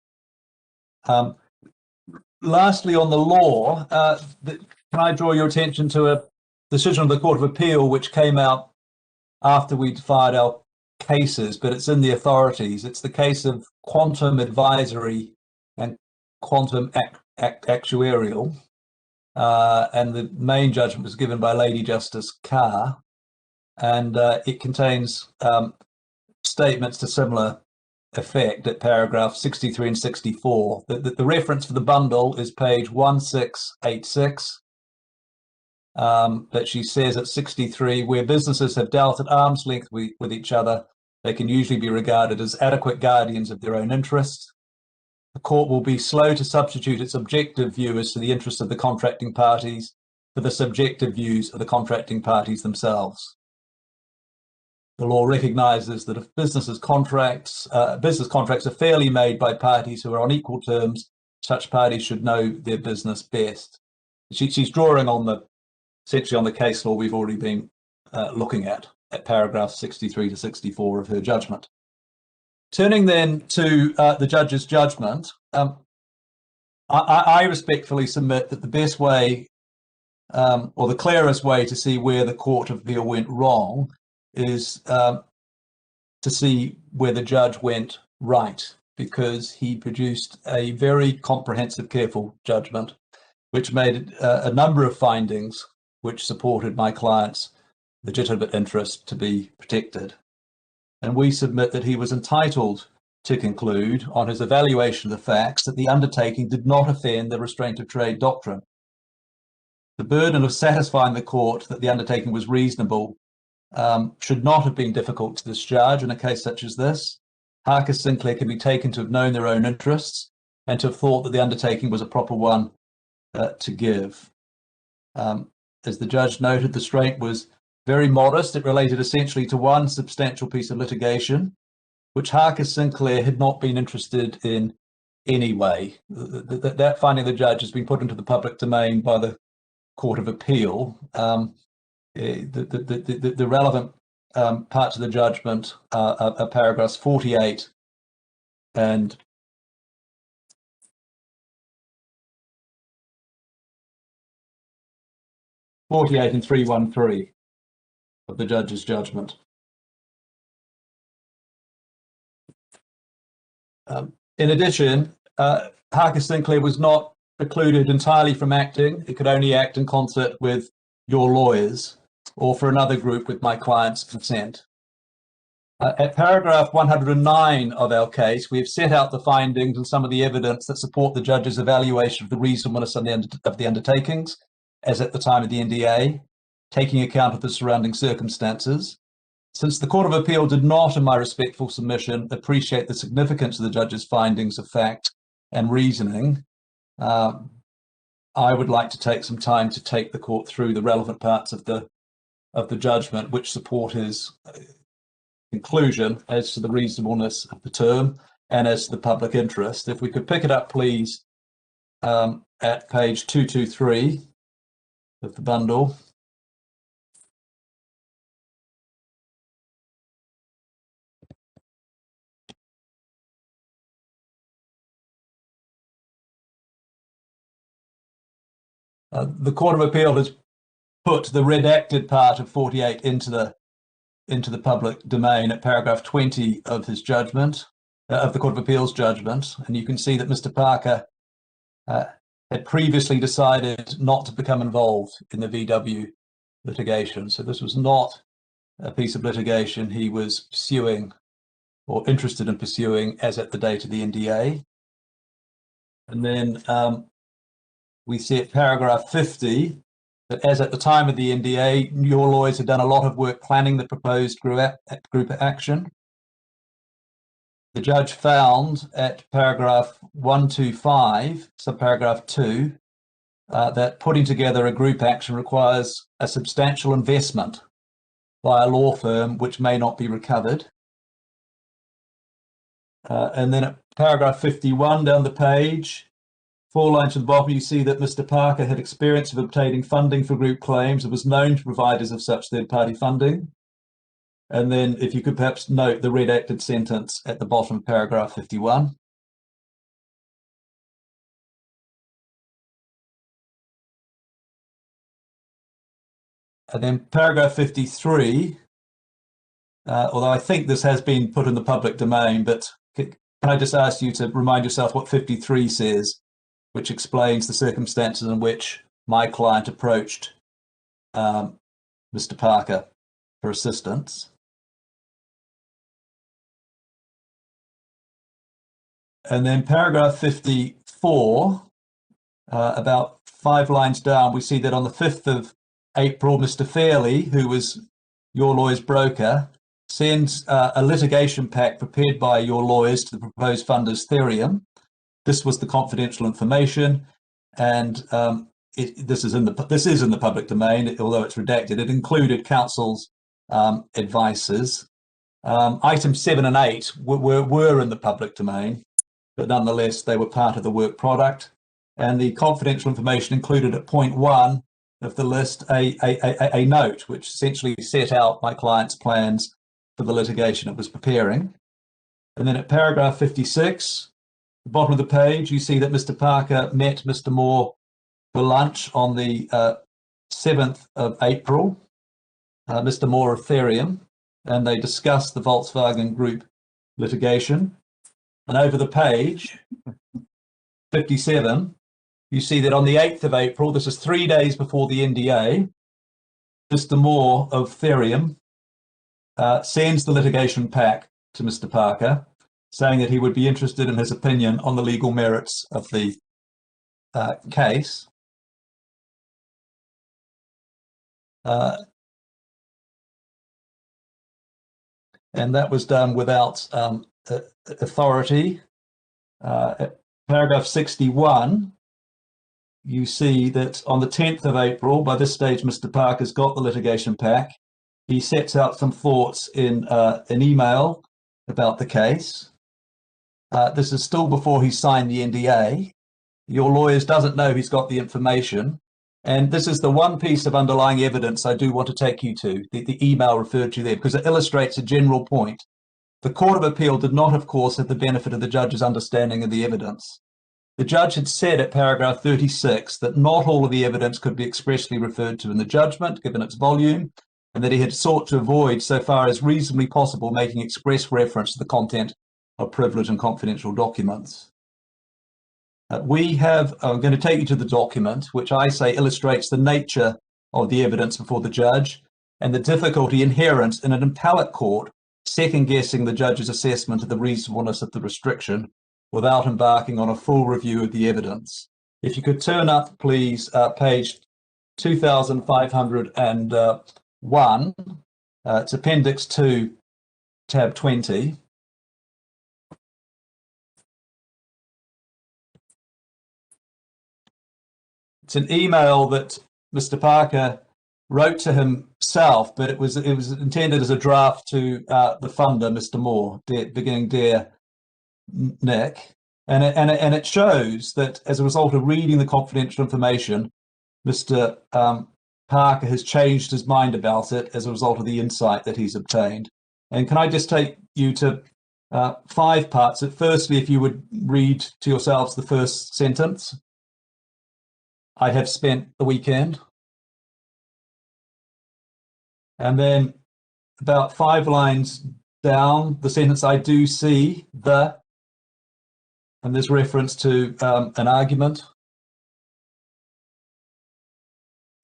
B: Lastly, on the law, can I draw your attention to a decision of the Court of Appeal which came out after we'd filed our cases, but it's in the authorities. It's the case of Quantum Advisory and Quantum Actuarial, and the main judgment was given by Lady Justice Carr. and it contains statements to similar effect at paragraph 63 and 64. The reference for the bundle is page 1686. That she says at 63, where businesses have dealt at arm's length with each other, they can usually be regarded as adequate guardians of their own interests. The court will be slow to substitute its objective view as to the interests of the contracting parties for the subjective views of the contracting parties themselves. The law recognises that if business contracts are fairly made by parties who are on equal terms, such parties should know their business best. She's drawing on essentially on the case law we've already been looking at paragraphs 63 to 64 of her judgment. Turning then to the judge's judgment, I respectfully submit that the best way, or the clearest way to see where the Court of Appeal went wrong is to see where the judge went right, because he produced a very comprehensive, careful judgment, which made a number of findings which supported my client's legitimate interest to be protected. And we submit that he was entitled to conclude on his evaluation of the facts that the undertaking did not offend the restraint of trade doctrine. The burden of satisfying the court that the undertaking was reasonable should not have been difficult to discharge in a case such as this. Harcus Sinclair can be taken to have known their own interests and to have thought that the undertaking was a proper one to give. As the judge noted, the restraint was very modest. It related essentially to one substantial piece of litigation, which Harcus Sinclair had not been interested in anyway. That finding of the judge has been put into the public domain by the Court of Appeal. The relevant parts of the judgment are paragraphs 48 and 313 of the judge's judgment. In addition, Harcus Sinclair was not precluded entirely from acting. It could only act in concert with your lawyers or for another group with my client's consent. At paragraph 109 of our case, we have set out the findings and some of the evidence that support the judge's evaluation of the reasonableness of the undertakings as at the time of the NDA, taking account of the surrounding circumstances. Since the Court of Appeal did not, in my respectful submission, appreciate the significance of the judge's findings of fact and reasoning, I would like to take some time to take the court through the relevant parts of the judgment which support his conclusion as to the reasonableness of the term and as to the public interest. If we could pick it up, please, at page 223 of the bundle. The Court of Appeal has put the redacted part of 48 into the public domain at paragraph 20 of his judgment, of the Court of Appeal's judgment, and you can see that Mr. Parker had previously decided not to become involved in the VW litigation. So this was not a piece of litigation he was pursuing or interested in pursuing as at the date of the NDA. And then we see at paragraph 50 that as at the time of the NDA, your lawyers had done a lot of work planning the proposed group action. The judge found at paragraph 125, subparagraph 2, that putting together a group action requires a substantial investment by a law firm which may not be recovered. And then at paragraph 51 down the page, 4 lines to the bottom, you see that Mr. Parker had experience of obtaining funding for group claims and was known to providers of such third-party funding. And then if you could perhaps note the redacted sentence at the bottom of paragraph 51. And then paragraph 53, although I think this has been put in the public domain, but can I just ask you to remind yourself what 53 says, which explains the circumstances in which my client approached Mr. Parker. for assistance. And then paragraph 54, about 5 lines down, we see that on the 5th of April, Mr. Fairley, who was your lawyer's broker, sends a litigation pack prepared by your lawyers to the proposed funders Therium. This was the confidential information, and this is in the public domain, although it's redacted. It included counsel's advices. Items 7 and 8 were in the public domain, but nonetheless they were part of the work product. And the confidential information included at point 1 of the list a note which essentially set out my client's plans for the litigation it was preparing. And then at paragraph 56, the bottom of the page, you see that Mr. Parker met Mr. Moore for lunch on the 7th of April, Mr. Moore of Therium, and they discussed the Volkswagen Group litigation. And over the page, 57, you see that on the 8th of April, this is 3 days before the NDA, Mr. Moore of Therium sends the litigation pack to Mr. Parker, saying that he would be interested in his opinion on the legal merits of the case. And that was done without authority. Paragraph 61, you see that on the 10th of April, by this stage, Mr. Parker's got the litigation pack. He sets out some thoughts in an email about the case. This is still before he signed the NDA. Your lawyers doesn't know he's got the information. And this is the one piece of underlying evidence I do want to take you to, the email referred to there, because it illustrates a general point. The Court of Appeal did not, of course, have the benefit of the judge's understanding of the evidence. The judge had said at paragraph 36 that not all of the evidence could be expressly referred to in the judgment, given its volume, and that he had sought to avoid, so far as reasonably possible, making express reference to the content of privileged and confidential documents. I'm going to take you to the document, which I say illustrates the nature of the evidence before the judge and the difficulty inherent in an appellate court second-guessing the judge's assessment of the reasonableness of the restriction without embarking on a full review of the evidence. If you could turn up, please, page 2501. It's Appendix 2, tab 20. It's an email that Mr. Parker wrote to himself, but it was intended as a draft to the funder, Mr. Moore, beginning, "Dear Nick," and it shows that as a result of reading the confidential information, Mr. Parker has changed his mind about it as a result of the insight that he's obtained. And can I just take you to 5 parts? Firstly, if you would read to yourselves the first sentence. "I have spent the weekend." And then about 5 lines down, the sentence, "I do see the," and there's reference to an argument.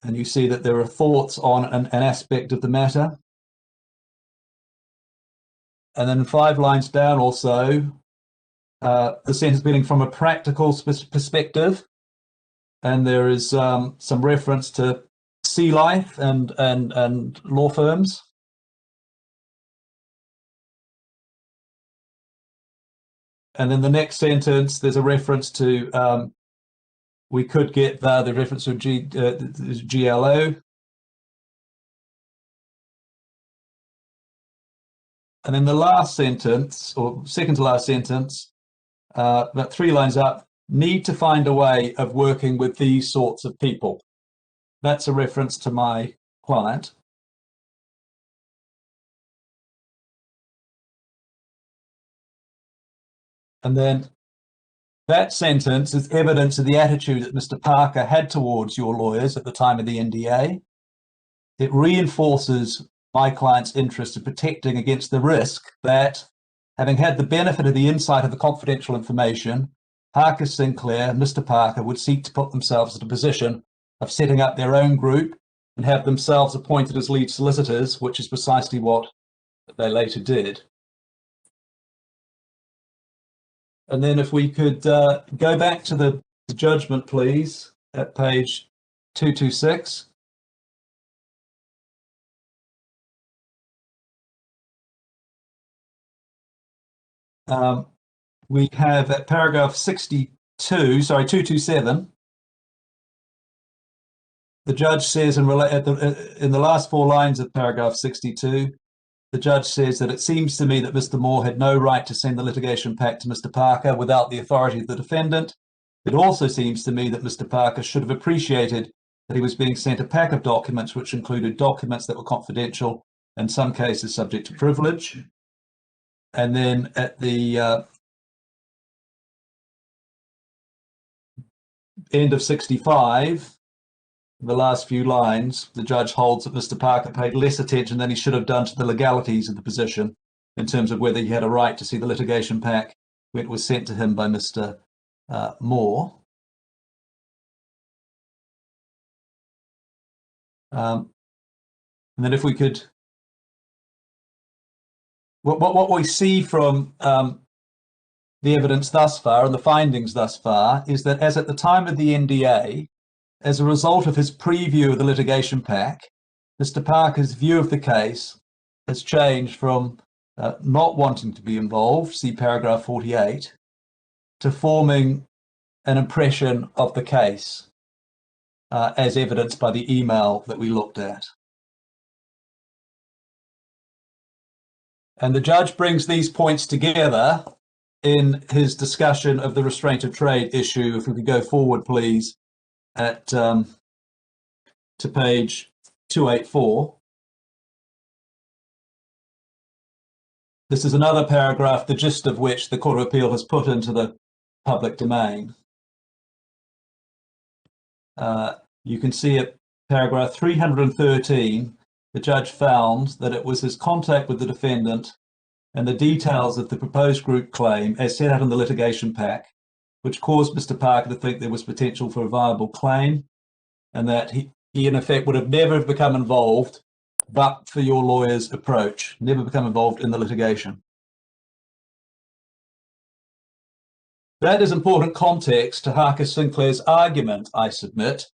B: And you see that there are thoughts on an aspect of the matter. And then 5 lines down also, the sentence beginning, "from a practical perspective," and there is some reference to sea life and law firms. And then the next sentence, there's a reference to, we could get the reference to GLO. And then the last sentence, or second to last sentence, about 3 lines up, "need to find a way of working with these sorts of people." That's a reference to my client. And then that sentence is evidence of the attitude that Mr. Parker had towards your lawyers at the time of the NDA. It reinforces my client's interest in protecting against the risk that, having had the benefit of the insight of the confidential information, Harcus Sinclair and Mr. Parker would seek to put themselves in a position of setting up their own group and have themselves appointed as lead solicitors, which is precisely what they later did. And then if we could go back to the judgment, please, at page 226. We have at paragraph 227, the judge says in the last 4 lines of paragraph 62, the judge says that it seems to me that Mr. Moore had no right to send the litigation pack to Mr. Parker without the authority of the defendant. It also seems to me that Mr. Parker should have appreciated that he was being sent a pack of documents which included documents that were confidential, in some cases subject to privilege. And then at the end of 65, the last few lines, the judge holds that Mr. Parker paid less attention than he should have done to the legalities of the position in terms of whether he had a right to see the litigation pack when it was sent to him by Mr. Moore. And then if we could, what we see from the evidence thus far and the findings thus far is that as at the time of the NDA, as a result of his preview of the litigation pack, Mr. Parker's view of the case has changed from not wanting to be involved, see paragraph 48, to forming an impression of the case, as evidenced by the email that we looked at. And the judge brings these points together in his discussion of the restraint of trade issue. If we could go forward, please, at to page 284. This is another paragraph, the gist of which the Court of Appeal has put into the public domain. You can see at paragraph 313, the judge found that it was his contact with the defendant and the details of the proposed group claim as set out in the litigation pack which caused Mr. Parker to think there was potential for a viable claim, and that he in effect would have never become involved but for your lawyer's approach, never become involved in the litigation. That is important context to Harcus Sinclair's argument, I submit,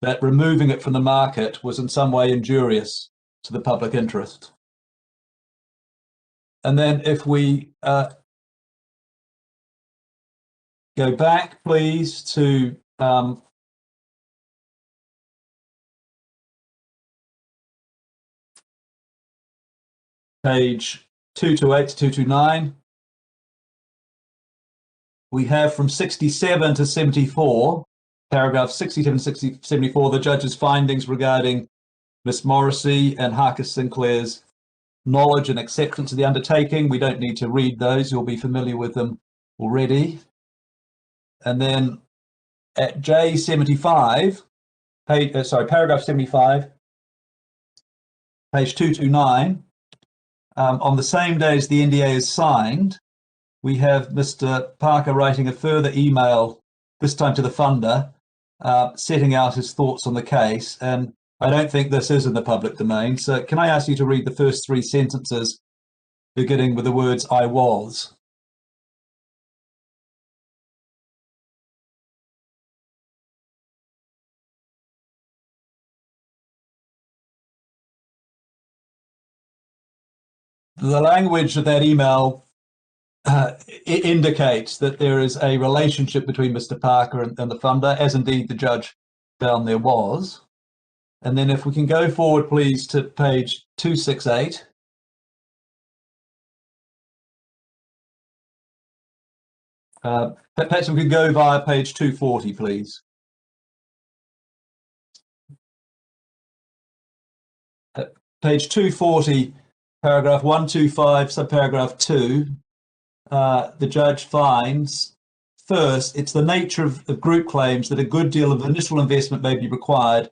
B: that removing it from the market was in some way injurious to the public interest. And then if we go back, please, to page 228 to 229. We have from 67 to 74, paragraph 67 to 74, the judge's findings regarding Miss Morrissey and Harcus Sinclair's knowledge and acceptance of the undertaking. We don't need to read those, you'll be familiar with them already. And then at J75, paragraph 75, page 229, on the same day as the NDA is signed, we have Mr. Parker writing a further email, this time to the funder, setting out his thoughts on the case. And I don't think this is in the public domain. So can I ask you to read the first 3 sentences, beginning with the words, "I was"? The language of that email indicates that there is a relationship between Mr. Parker and the funder, as indeed the judge found there was. And then if we can go forward, please, to page 268. Perhaps we could go via page 240, please. Page 240, paragraph 125, subparagraph 2, the judge finds, first, it's the nature of group claims that a good deal of initial investment may be required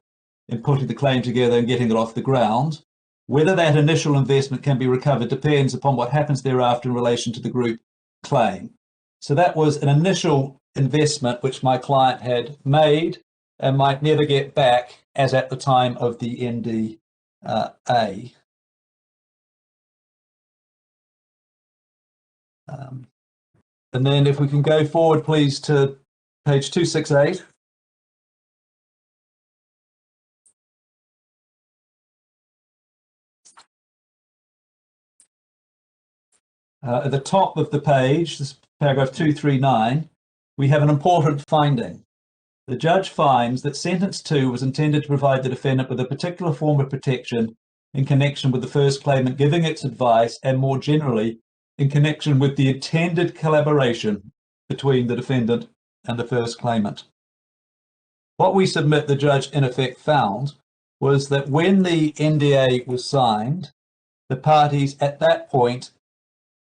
B: in putting the claim together and getting it off the ground. Whether that initial investment can be recovered depends upon what happens thereafter in relation to the group claim. So that was an initial investment which my client had made and might never get back as at the time of the NDA. And then if we can go forward, please, to page 268. At the top of the page, this is paragraph 239, we have an important finding. The judge finds that sentence 2 was intended to provide the defendant with a particular form of protection in connection with the first claimant giving its advice, and more generally in connection with the intended collaboration between the defendant and the first claimant. What we submit the judge in effect found was that when the NDA was signed, the parties at that point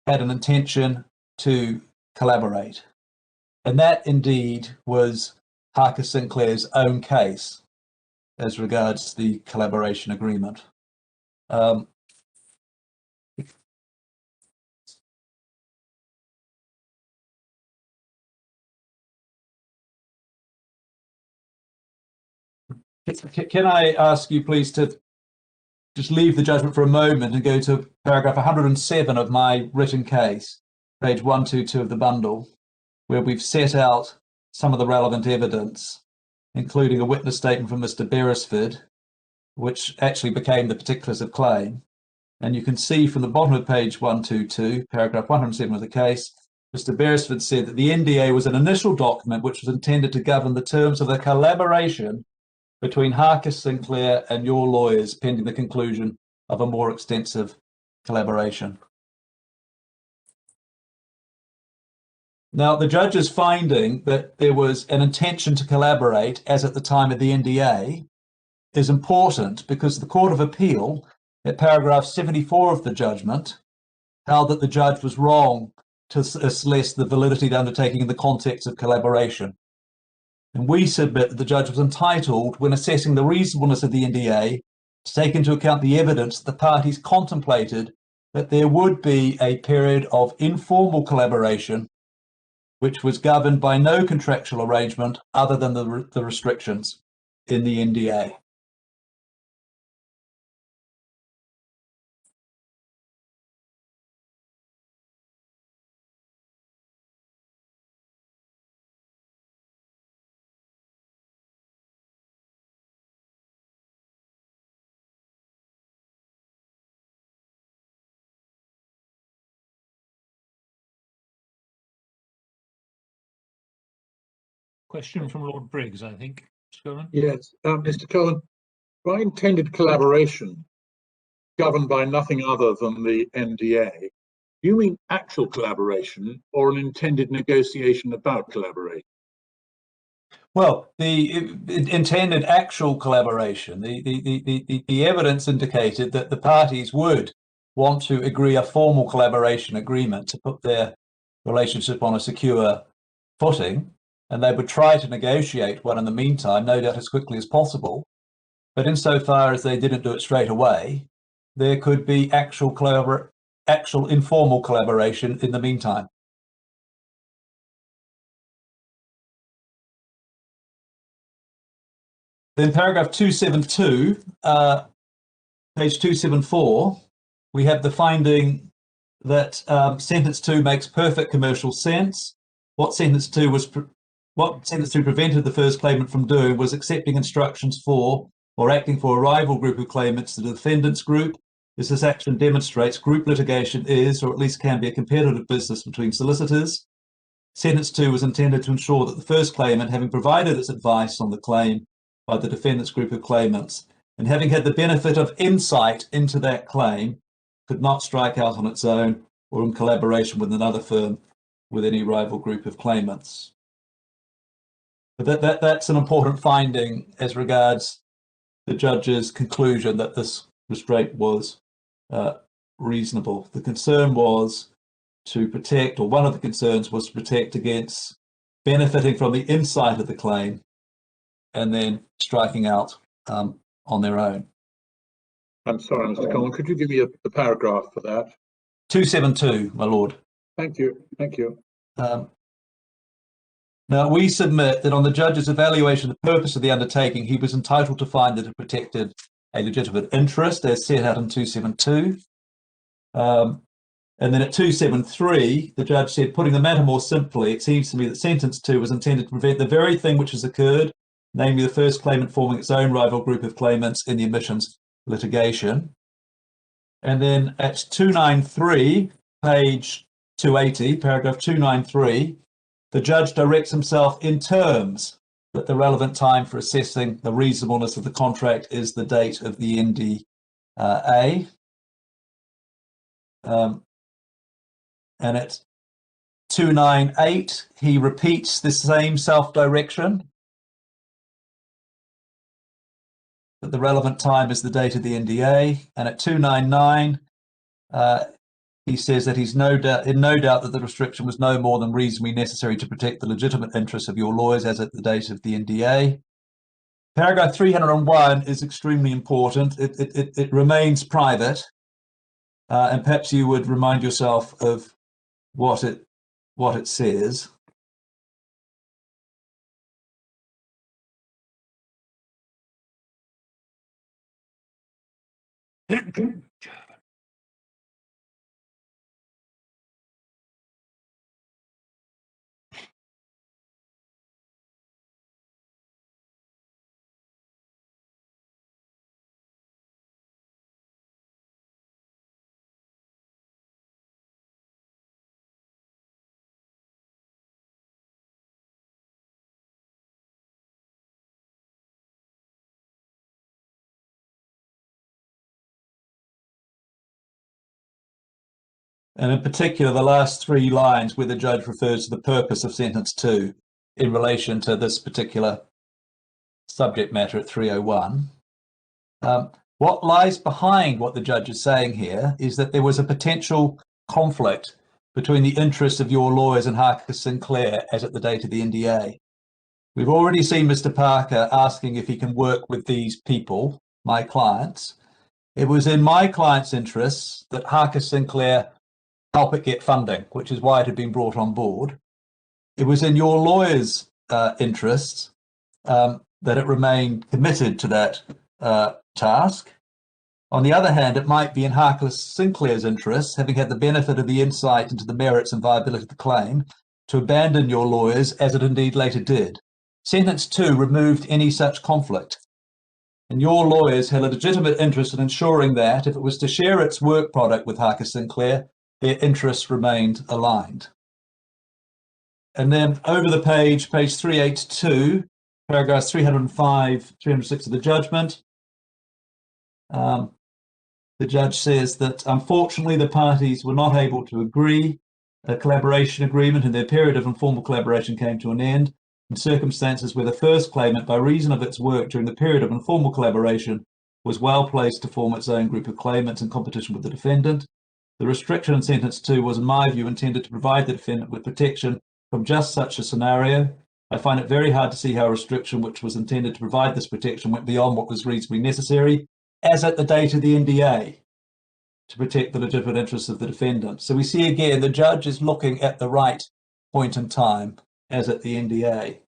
B: had an intention to collaborate. And that indeed was Harcus Sinclair's own case as regards the collaboration agreement. Can I ask you please to just leave the judgment for a moment and go to paragraph 107 of my written case, page 122 of the bundle, where we've set out some of the relevant evidence, including a witness statement from Mr. Beresford, which actually became the particulars of claim. And you can see from the bottom of page 122, paragraph 107 of the case, Mr. Beresford said that the NDA was an initial document which was intended to govern the terms of the collaboration between Harcus Sinclair and your lawyers pending the conclusion of a more extensive collaboration. Now, the judge's finding that there was an intention to collaborate as at the time of the NDA is important because the Court of Appeal, at paragraph 74 of the judgment, held that the judge was wrong to assess the validity of the undertaking in the context of collaboration. And we submit that the judge was entitled, when assessing the reasonableness of the NDA, to take into account the evidence that the parties contemplated that there would be a period of informal collaboration which was governed by no contractual arrangement other than the restrictions in the NDA.
A: Question from Lord Briggs, I think.
C: Yes, Mr. Cullen, by intended collaboration governed by nothing other than the NDA, do you mean actual collaboration or an intended negotiation about collaboration?
B: Well, the intended actual collaboration, the evidence indicated that the parties would want to agree a formal collaboration agreement to put their relationship on a secure footing, and they would try to negotiate one in the meantime, no doubt as quickly as possible. But insofar as they didn't do it straight away, there could be actual informal collaboration in the meantime. Then paragraph 272, page 274, we have the finding that sentence 2 makes perfect commercial sense. What sentence 2 prevented the first claimant from doing was accepting instructions for or acting for a rival group of claimants to the defendant's group. As this action demonstrates, group litigation is, or at least can be, a competitive business between solicitors. Sentence 2 was intended to ensure that the first claimant, having provided its advice on the claim by the defendant's group of claimants, and having had the benefit of insight into that claim, could not strike out on its own or in collaboration with another firm with any rival group of claimants. But that's an important finding as regards the judge's conclusion that this restraint was reasonable. The concern was to protect, or one of the concerns was to protect against benefiting from the insight of the claim and then striking out on their own.
C: I'm sorry, Mr. Coleman, could you give me the paragraph for that?
B: 272, my lord.
C: Thank you, thank you.
B: Now, we submit that on the judge's evaluation of the purpose of the undertaking, he was entitled to find that it protected a legitimate interest as set out in 272. And then at 273, the judge said, putting the matter more simply, it seems to me that sentence 2 was intended to prevent the very thing which has occurred, namely the first claimant forming its own rival group of claimants in the admissions litigation. And then at 293, page 280, paragraph 293, the judge directs himself in terms that the relevant time for assessing the reasonableness of the contract is the date of the NDA. And at 298, he repeats the same self-direction, that the relevant time is the date of the NDA. And at 299, he says that he's in no doubt that the restriction was no more than reasonably necessary to protect the legitimate interests of your lawyers as at the date of the NDA. Paragraph 301 is extremely important. It remains private, and perhaps you would remind yourself of what it says. And in particular, the last 3 lines where the judge refers to the purpose of sentence 2 in relation to this particular subject matter at 301. What lies behind what the judge is saying here is that there was a potential conflict between the interests of your lawyers and Harcus Sinclair as at the date of the NDA. We've already seen Mr. Parker asking if he can work with these people, my clients. It was in my client's interests that Harcus Sinclair help it get funding, which is why it had been brought on board. It was in your lawyers' interests that it remained committed to that task. On the other hand, it might be in Harcus Sinclair's interests, having had the benefit of the insight into the merits and viability of the claim, to abandon your lawyers, as it indeed later did. Sentence 2 removed any such conflict. And your lawyers had a legitimate interest in ensuring that, if it was to share its work product with Harcus Sinclair, their interests remained aligned. And then over the page 382, paragraphs 305, 306 of the judgment, the judge says that unfortunately the parties were not able to agree a collaboration agreement, and their period of informal collaboration came to an end in circumstances where the first claimant, by reason of its work during the period of informal collaboration, was well placed to form its own group of claimants in competition with the defendant. The restriction in sentence 2 was, in my view, intended to provide the defendant with protection from just such a scenario. I find it very hard to see how a restriction which was intended to provide this protection went beyond what was reasonably necessary, as at the date of the NDA, to protect the legitimate interests of the defendant. So we see again, the judge is looking at the right point in time, as at the NDA.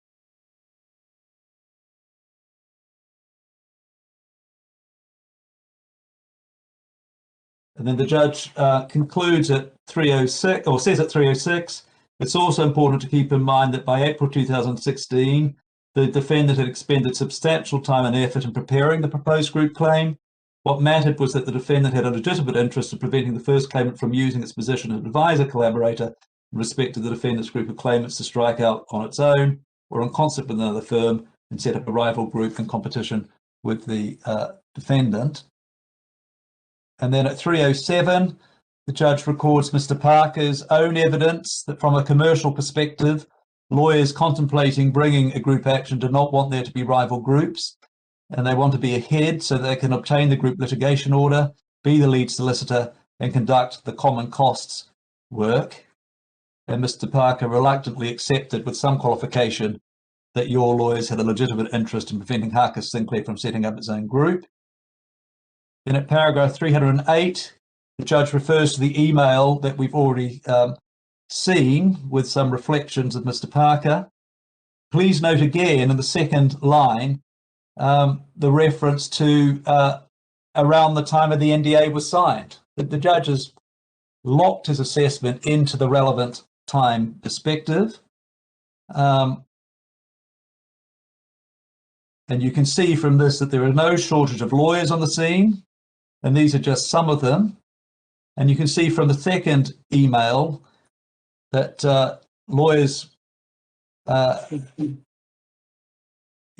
B: And then the judge concludes at 306, or says at 306, it's also important to keep in mind that by April 2016, the defendant had expended substantial time and effort in preparing the proposed group claim. What mattered was that the defendant had a legitimate interest in preventing the first claimant from using its position as an advisor collaborator in respect to the defendant's group of claimants to strike out on its own or in concert with another firm and set up a rival group in competition with the defendant. And then at 307, the judge records Mr. Parker's own evidence that from a commercial perspective, lawyers contemplating bringing a group action do not want there to be rival groups, and they want to be ahead so they can obtain the group litigation order, be the lead solicitor, and conduct the common costs work. And Mr. Parker reluctantly accepted with some qualification that your lawyers had a legitimate interest in preventing Harcus Sinclair from setting up its own group. Then at paragraph 308, the judge refers to the email that we've already seen with some reflections of Mr. Parker. please note again in the second line the reference to around the time of the NDA was signed. The judge has locked his assessment into the relevant time perspective. And you can see from this that there are no shortage of lawyers on the scene, and these are just some of them. And you can see from the second email that lawyers, you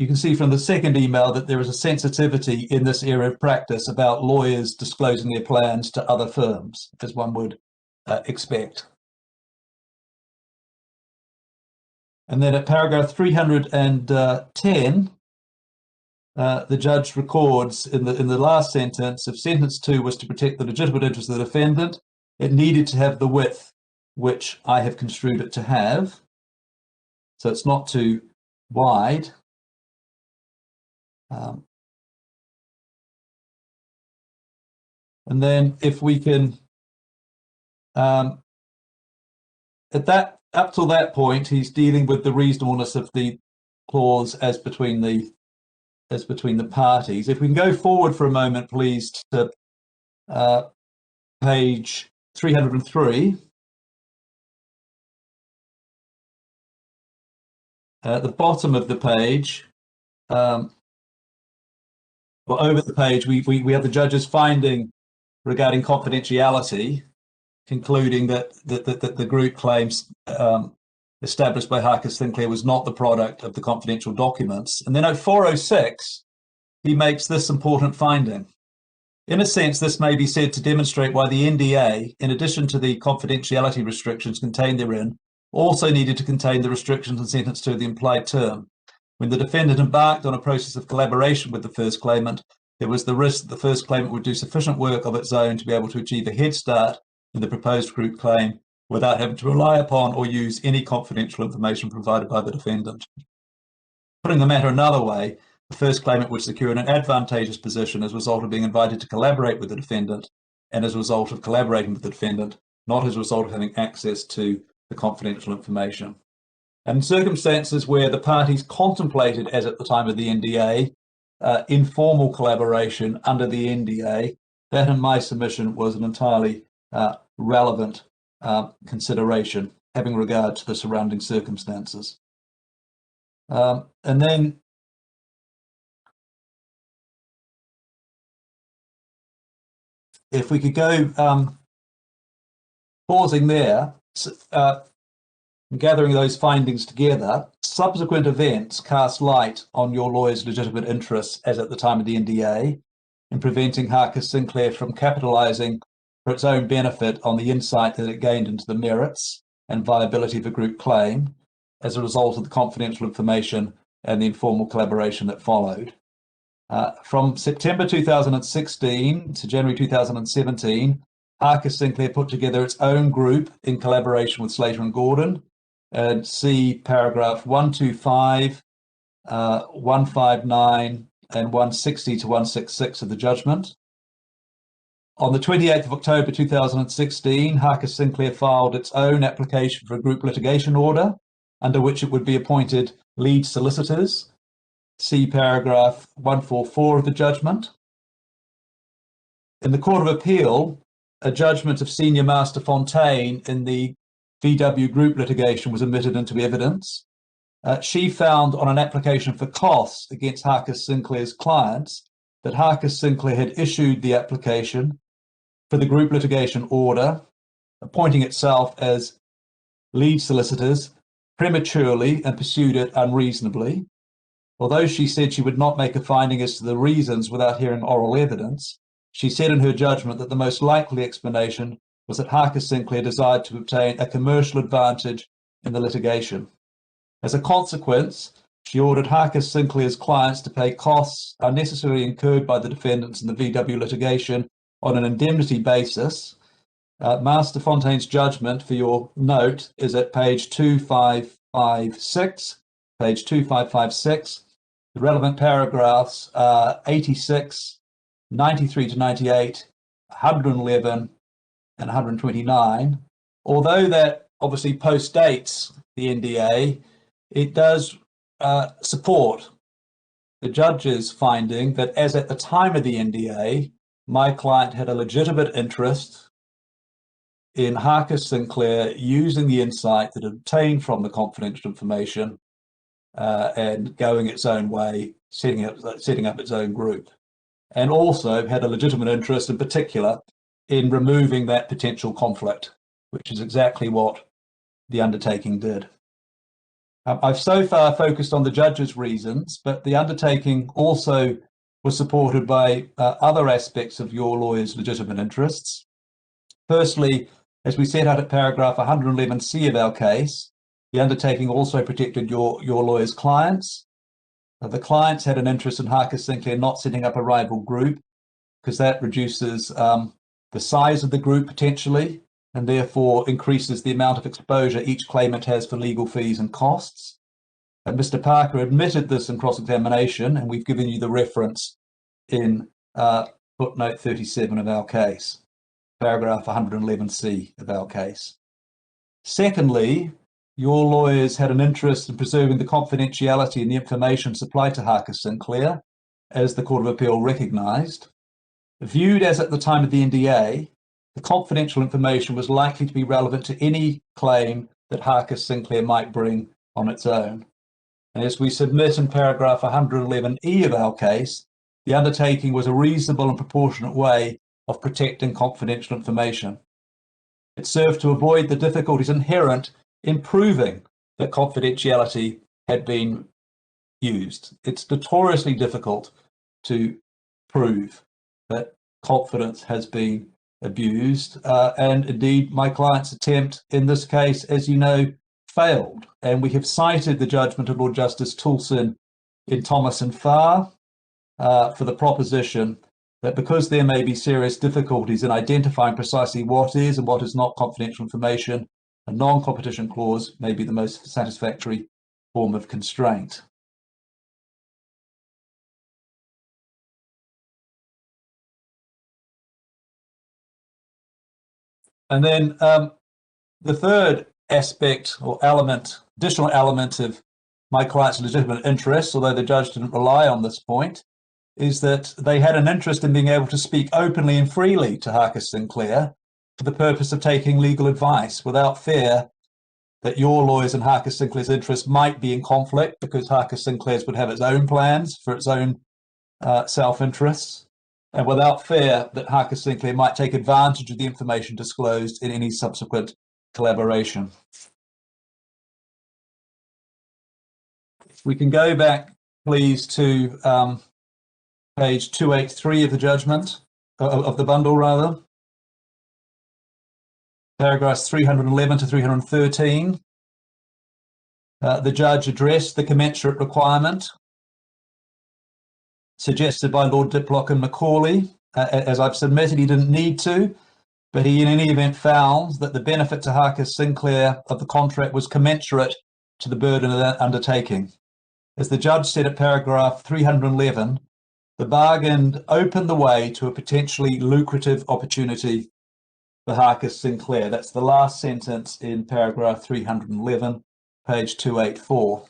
B: can see from the second email that there is a sensitivity in this area of practice about lawyers disclosing their plans to other firms, as one would expect. And then at paragraph 310, the judge records in the last sentence, if sentence 2 was to protect the legitimate interests of the defendant, it needed to have the width which I have construed it to have. So it's not too wide. And then if we can, up till that point, he's dealing with the reasonableness of the clause as between the parties. If we can go forward for a moment, please, to page 303. At the bottom of the page, well, over the page, we have the judge's finding regarding confidentiality, concluding that the group claims established by Harcus Sinclair was not the product of the confidential documents. And then at 406, he makes this important finding. In a sense, this may be said to demonstrate why the NDA, in addition to the confidentiality restrictions contained therein, also needed to contain the restrictions and sentence to the implied term. When the defendant embarked on a process of collaboration with the first claimant, there was the risk that the first claimant would do sufficient work of its own to be able to achieve a head start in the proposed group claim without having to rely upon or use any confidential information provided by the defendant. Putting the matter another way, the first claimant would secure an advantageous position as a result of being invited to collaborate with the defendant and as a result of collaborating with the defendant, not as a result of having access to the confidential information. And in circumstances where the parties contemplated, as at the time of the NDA, informal collaboration under the NDA, that in my submission was an entirely relevant consideration, having regard to the surrounding circumstances. And then if we could go pausing there, gathering those findings together, subsequent events cast light on your lawyer's legitimate interests as at the time of the NDA in preventing Harcus Sinclair from capitalising for its own benefit on the insight that it gained into the merits and viability of a group claim as a result of the confidential information and the informal collaboration that followed. From September 2016 to January 2017, Harcus Sinclair put together its own group in collaboration with Slater and Gordon, and see paragraph 125, 159, and 160 to 166 of the judgment. On the 28th of October 2016, Harcus Sinclair filed its own application for a group litigation order, under which it would be appointed lead solicitors. See paragraph 144 of the judgment. In the Court of Appeal, a judgment of Senior Master Fontaine in the VW group litigation was admitted into evidence. She found on an application for costs against Harcus Sinclair's clients that Harcus Sinclair had issued the application for the group litigation order, appointing itself as lead solicitors prematurely and pursued it unreasonably. Although she said she would not make a finding as to the reasons without hearing oral evidence, she said in her judgment that the most likely explanation was that Harcus Sinclair desired to obtain a commercial advantage in the litigation. As a consequence, she ordered Harcus Sinclair's clients to pay costs unnecessarily incurred by the defendants in the VW litigation on an indemnity basis. Master Fontaine's judgment, for your note, is at page 2556. Page 2556. The relevant paragraphs are 86, 93 to 98, 111, and 129. Although that obviously postdates the NDA, it does support the judge's finding that as at the time of the NDA, my client had a legitimate interest in Harcus Sinclair using the insight that it obtained from the confidential information and going its own way, setting up its own group, and also had a legitimate interest in particular in removing that potential conflict, which is exactly what the undertaking did. I've so far focused on the judge's reasons, but the undertaking also was supported by other aspects of your lawyer's legitimate interests. Firstly, as we set out at paragraph 111C of our case, the undertaking also protected your lawyer's clients. The clients had an interest in Harcus Sinclair not setting up a rival group, because that reduces the size of the group potentially, and therefore increases the amount of exposure each claimant has for legal fees and costs. And Mr. Parker admitted this in cross-examination, and we've given you the reference in footnote 37 of our case, paragraph 111C of our case. Secondly, your lawyers had an interest in preserving the confidentiality and the information supplied to Harcus Sinclair, as the Court of Appeal recognised. Viewed as at the time of the NDA, the confidential information was likely to be relevant to any claim that Harcus Sinclair might bring on its own. And as we submit in paragraph 111E of our case, the undertaking was a reasonable and proportionate way of protecting confidential information. It served to avoid the difficulties inherent in proving that confidentiality had been used. It's notoriously difficult to prove that confidence has been abused, and indeed my client's attempt in this case, as you know, failed. And we have cited the judgment of Lord Justice Toulson in Thomas and Farr for the proposition that because there may be serious difficulties in identifying precisely what is and what is not confidential information, a non-competition clause may be the most satisfactory form of constraint. And then the third aspect or element, additional element of my client's legitimate interest, although the judge didn't rely on this point, is that they had an interest in being able to speak openly and freely to Harcus Sinclair for the purpose of taking legal advice without fear that your lawyers and Harcus Sinclair's interests might be in conflict, because Harcus Sinclair's would have its own plans for its own self-interests, and without fear that Harcus Sinclair might take advantage of the information disclosed in any subsequent collaboration. We can go back, please, to page 283 of the judgment, of the bundle rather. Paragraphs 311 to 313. The judge addressed the commensurate requirement suggested by Lord Diplock and Macaulay. As I've submitted, he didn't need to, but he in any event found that the benefit to Harcus Sinclair of the contract was commensurate to the burden of that undertaking. As the judge said at paragraph 311, the bargain opened the way to a potentially lucrative opportunity for Harcus Sinclair. That's the last sentence in paragraph 311, page 284.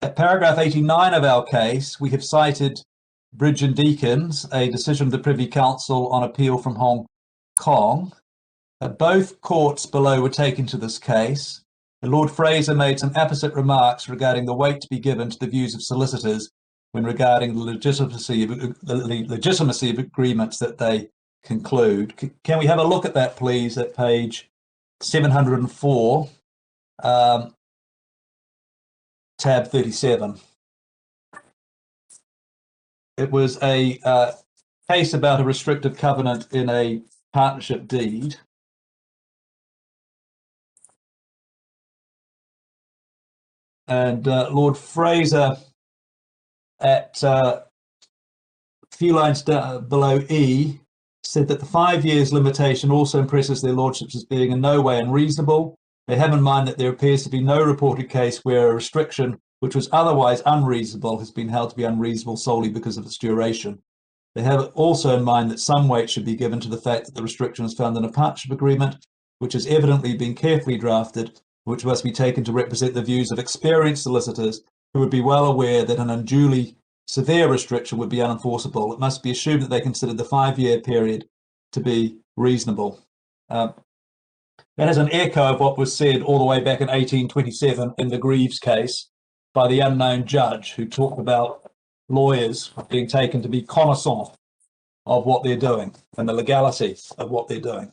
B: At paragraph 89 of our case, we have cited Bridge and Deakins, a decision of the Privy Council on appeal from Hong Kong. Both courts below were taken to this case. Lord Fraser made some apposite remarks regarding the weight to be given to the views of solicitors when regarding the legitimacy of agreements that they conclude. Can we have a look at that, please, at page 704, tab 37. It was a case about a restrictive covenant in a partnership deed. And Lord Fraser, at a few lines down below E, said that the 5 years limitation also impresses their lordships as being in no way unreasonable. They have in mind that there appears to be no reported case where a restriction which was otherwise unreasonable has been held to be unreasonable solely because of its duration. They have also in mind that some weight should be given to the fact that the restriction is found in a partnership agreement which has evidently been carefully drafted, which must be taken to represent the views of experienced solicitors who would be well aware that an unduly severe restriction would be unenforceable. It must be assumed that they considered the 5-year period to be reasonable. That is an echo of what was said all the way back in 1827 in the Greaves case by the unknown judge, who talked about lawyers being taken to be connoisseurs of what they're doing and the legality of what they're doing.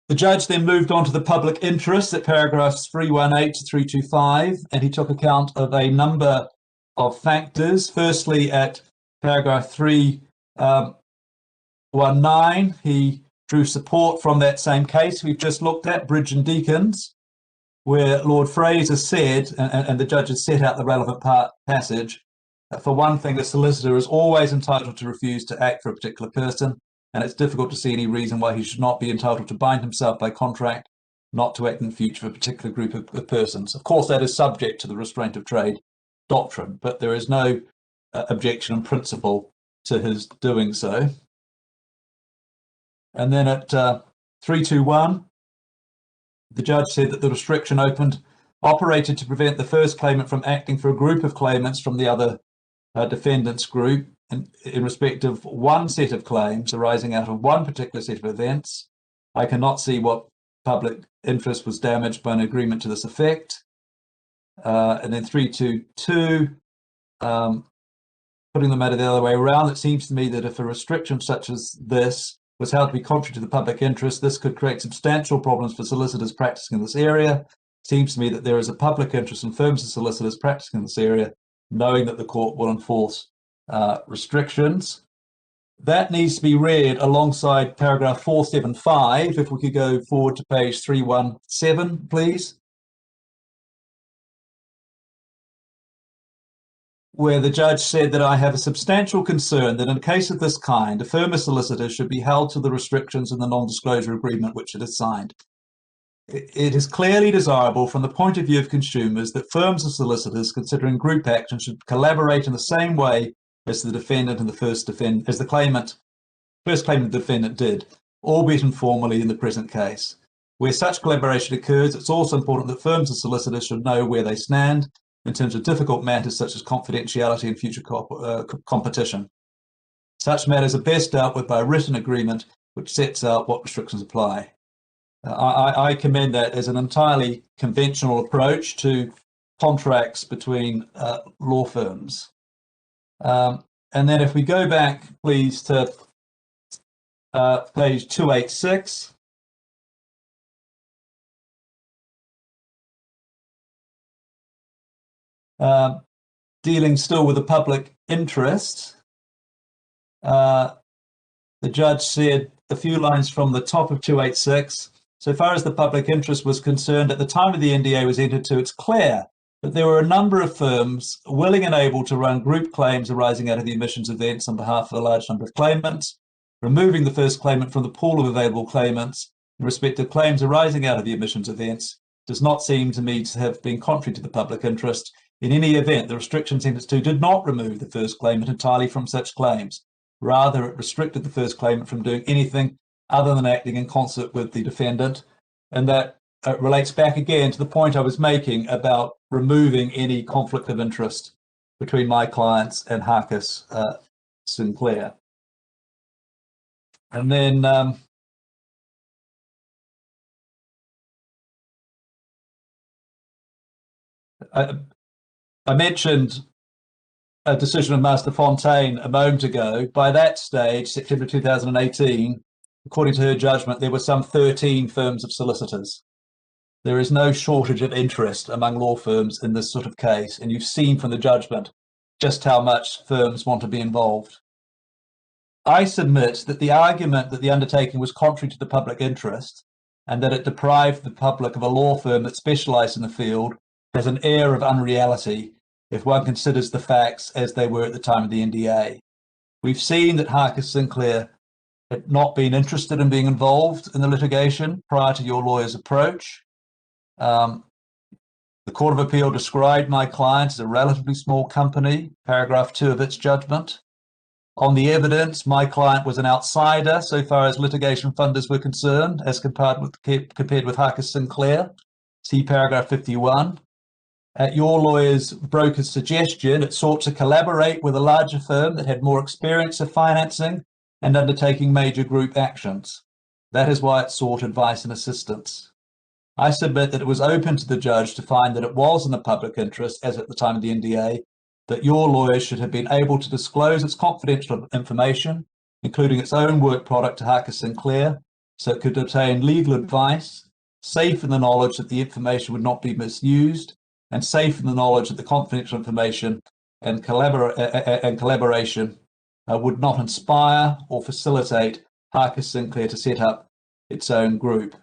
B: The judge then moved on to the public interest at paragraphs 318 to 325, and he took account of a number of factors. Firstly, at paragraph 319, he drew support from that same case we've just looked at, Bridge and Deakins, where Lord Fraser said, and the judge has set out the relevant passage, that for one thing, the solicitor is always entitled to refuse to act for a particular person, and it's difficult to see any reason why he should not be entitled to bind himself by contract not to act in the future for a particular group of persons. Of course, that is subject to the restraint of trade doctrine, but there is no objection in principle to his doing so. And then at 321, the judge said that the restriction operated to prevent the first claimant from acting for a group of claimants from the other defendants group in respect of one set of claims arising out of one particular set of events. I cannot see what public interest was damaged by an agreement to this effect. And then 322, putting the matter the other way around, it seems to me that if a restriction such as this was held to be contrary to the public interest, this could create substantial problems for solicitors practicing in this area. It seems to me that there is a public interest in firms and solicitors practicing in this area, knowing that the court will enforce restrictions. That needs to be read alongside paragraph 475. If we could go forward to page 317, please. Where the judge said that I have a substantial concern that in a case of this kind, a firm or solicitor should be held to the restrictions in the non-disclosure agreement which it has signed. It is clearly desirable from the point of view of consumers that firms and solicitors considering group action should collaborate in the same way as the defendant and the first claimant defendant did, albeit informally in the present case. Where such collaboration occurs, it's also important that firms and solicitors should know where they stand in terms of difficult matters such as confidentiality and future competition. Such matters are best dealt with by a written agreement which sets out what restrictions apply. I commend that as an entirely conventional approach to contracts between law firms. And then if we go back, please, to page 286. Dealing still with the public interest, the judge said a few lines from the top of 286, so far as the public interest was concerned at the time of the NDA was entered to, it's clear that there were a number of firms willing and able to run group claims arising out of the emissions events on behalf of a large number of claimants. Removing the first claimant from the pool of available claimants in respect of claims arising out of the emissions events does not seem to me to have been contrary to the public interest. In any event, the restriction sentenced to did not remove the first claimant entirely from such claims. Rather, it restricted the first claimant from doing anything other than acting in concert with the defendant. And that relates back again to the point I was making about removing any conflict of interest between my clients and Harcus Sinclair. And then I mentioned a decision of Master Fontaine a moment ago. By that stage, September 2018, according to her judgment, there were some 13 firms of solicitors. There is no shortage of interest among law firms in this sort of case, and you've seen from the judgment just how much firms want to be involved. I submit that the argument that the undertaking was contrary to the public interest and that it deprived the public of a law firm that specialised in the field has an air of unreality if one considers the facts as they were at the time of the NDA. We've seen that Harcus Sinclair had not been interested in being involved in the litigation prior to your lawyer's approach. The Court of Appeal described my client as a relatively small company, paragraph 2 of its judgment. On the evidence, my client was an outsider so far as litigation funders were concerned, as compared with Harcus Sinclair. See paragraph 51. At your lawyer's broker's suggestion, it sought to collaborate with a larger firm that had more experience of financing and undertaking major group actions. That is why it sought advice and assistance. I submit that it was open to the judge to find that it was in the public interest, as at the time of the NDA, that your lawyer should have been able to disclose its confidential information, including its own work product to Harcus Sinclair, so it could obtain legal advice, safe in the knowledge that the information would not be misused, and safe in the knowledge that the confidential information and collaboration would not inspire or facilitate Harcus Sinclair to set up its own group.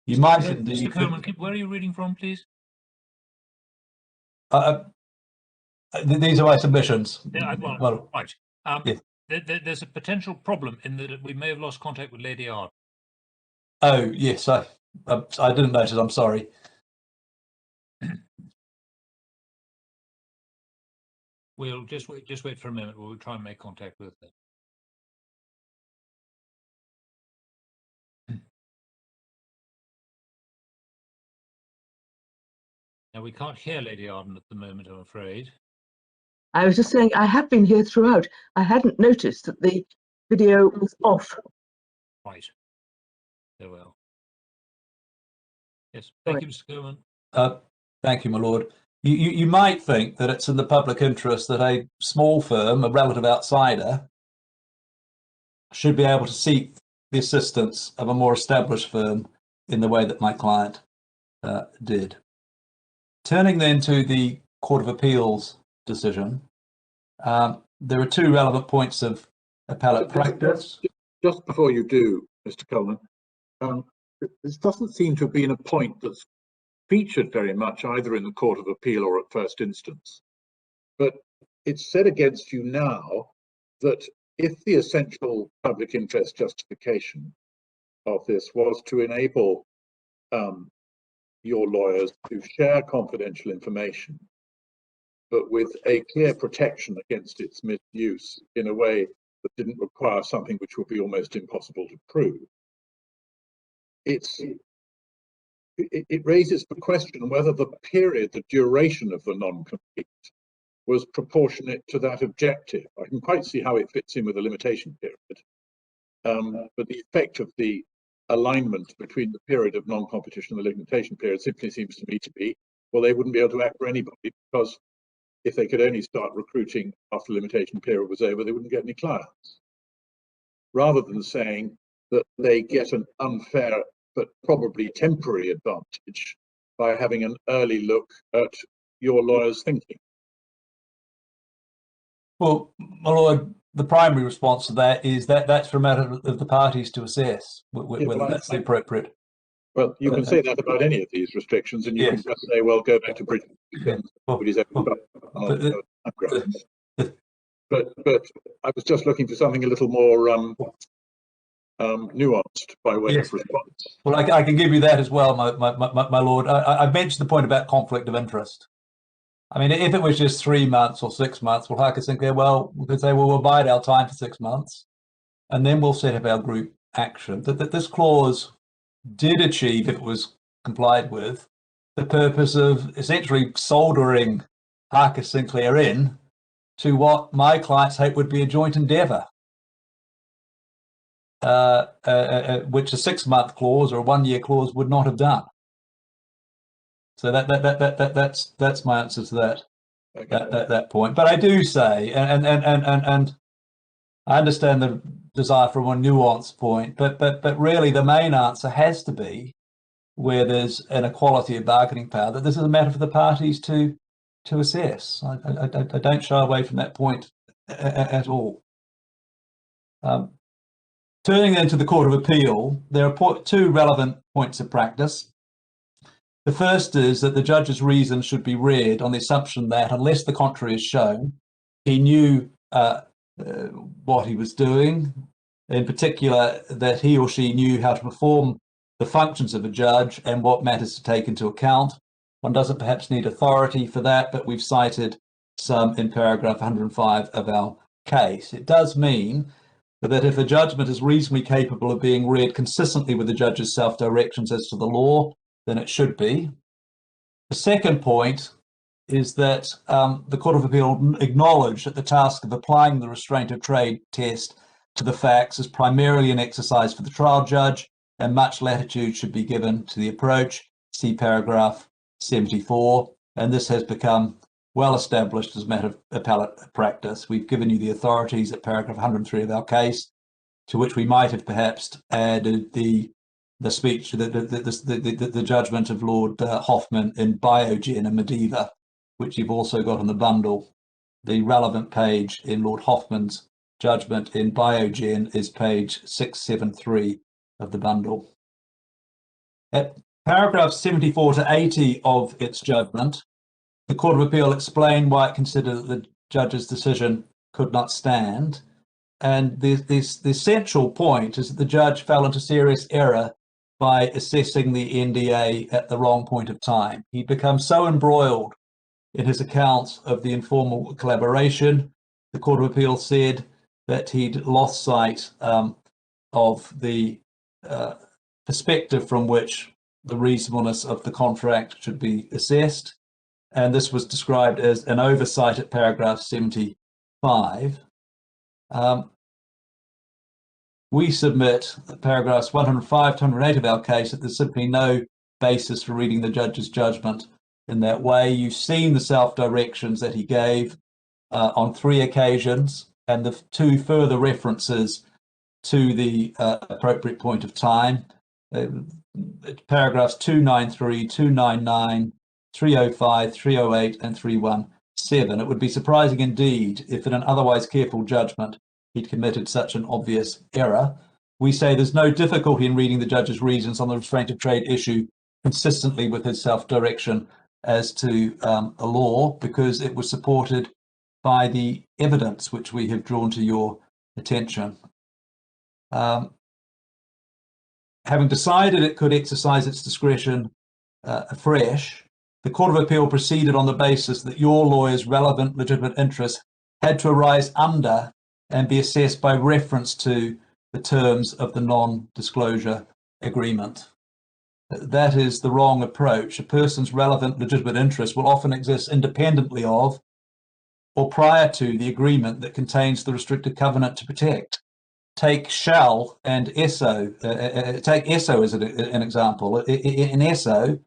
B: You might indeed...
A: Mr. Coleman, where are you reading from, please?
B: These are my submissions.
A: Yeah, well, right.
B: Yes.
A: There's a potential problem in that we may have lost contact with Lady Ard.
B: Oh, yes, I didn't notice, I'm sorry.
A: We'll just wait for a minute. We'll try and make contact with her. Now, we can't hear Lady Arden at the moment, I'm afraid.
D: I was just saying I have been here throughout. I hadn't noticed that the video was off.
A: Right. Very well. Yes, thank you, Mr. Coleman.
B: Thank you, my lord. You might think that it's in the public interest that a small firm, a relative outsider, should be able to seek the assistance of a more established firm in the way that my client did. Turning then to the Court of Appeal's decision, there are two relevant points of appellate practice.
C: Just before you do, Mr. Coleman, this doesn't seem to have been a point that's featured very much either in the Court of Appeal or at first instance. But it's said against you now that if the essential public interest justification of this was to enable your lawyers to share confidential information, but with a clear protection against its misuse in a way that didn't require something which would be almost impossible to prove, it raises the question whether the period, the duration of the non-compete was proportionate to that objective. I can quite see how it fits in with the limitation period, but the effect of the alignment between the period of non-competition and the limitation period simply seems to me to be, well, they wouldn't be able to act for anybody, because if they could only start recruiting after the limitation period was over, they wouldn't get any clients. Rather than saying that they get an unfair but probably temporary advantage by having an early look at your lawyer's thinking.
B: Well, my lord, the primary response to that is that that's for a matter of the parties to assess whether that's the appropriate.
C: Well, you can say that about any of these restrictions, and you can just say, well, go back to Britain. But I was just looking for something a little more nuanced by way of response.
B: Well, I can give you that as well, my lord. I mentioned the point about conflict of interest. I mean, if it was just 3 months or 6 months, well, Harcus Sinclair, well, we could say, well, we'll bide our time for 6 months, and then we'll set up our group action. That this clause did achieve, if it was complied with, the purpose of essentially soldering Harcus Sinclair in to what my clients hope would be a joint endeavour, which a 6-month clause or a 1-year clause would not have done. So that's my answer to that. Okay. that point. But I do say, and I understand the desire for a more nuanced point, but really the main answer has to be, where there's an equality of bargaining power, that this is a matter for the parties to assess. I don't shy away from that point at all. Turning then to the Court of Appeal, there are two relevant points of practice. The first is that the judge's reason should be read on the assumption that, unless the contrary is shown, he knew what he was doing, in particular that he or she knew how to perform the functions of a judge and what matters to take into account. One doesn't perhaps need authority for that, but we've cited some in paragraph 105 of our case. It does mean that if a judgment is reasonably capable of being read consistently with the judge's self-directions as to the law, then it should be. The second point is that the Court of Appeal acknowledged that the task of applying the restraint of trade test to the facts is primarily an exercise for the trial judge, and much latitude should be given to the approach. See paragraph 74, and this has become well established as a matter of appellate practice. We've given you the authorities at paragraph 103 of our case, to which we might have perhaps added the speech, the judgment of Lord Hoffman in Biogen and Mediva, which you've also got in the bundle. The relevant page in Lord Hoffman's judgment in Biogen is page 673 of the bundle. At paragraphs 74 to 80 of its judgment, the Court of Appeal explained why it considered that the judge's decision could not stand. And the essential point is that the judge fell into serious error by assessing the NDA at the wrong point of time. He'd become so embroiled in his accounts of the informal collaboration, the Court of Appeal said that he'd lost sight of the perspective from which the reasonableness of the contract should be assessed. And this was described as an oversight at paragraph 75. We submit paragraphs 105 to 108 of our case that there's simply no basis for reading the judge's judgment in that way. You've seen the self-directions that he gave on 3 occasions, and the 2 further references to the appropriate point of time. Paragraphs 293, 299, 305, 308, and 317. It would be surprising indeed if in an otherwise careful judgment he'd committed such an obvious error. We say there's no difficulty in reading the judge's reasons on the restraint of trade issue consistently with his self-direction as to a law, because it was supported by the evidence which we have drawn to your attention. Having decided it could exercise its discretion afresh, the Court of Appeal proceeded on the basis that your lawyer's relevant legitimate interest had to arise under and be assessed by reference to the terms of the non-disclosure agreement. That is the wrong approach. A person's relevant legitimate interest will often exist independently of or prior to the agreement that contains the restricted covenant to protect. Take Shell and Esso. Take Esso as an example. In Esso,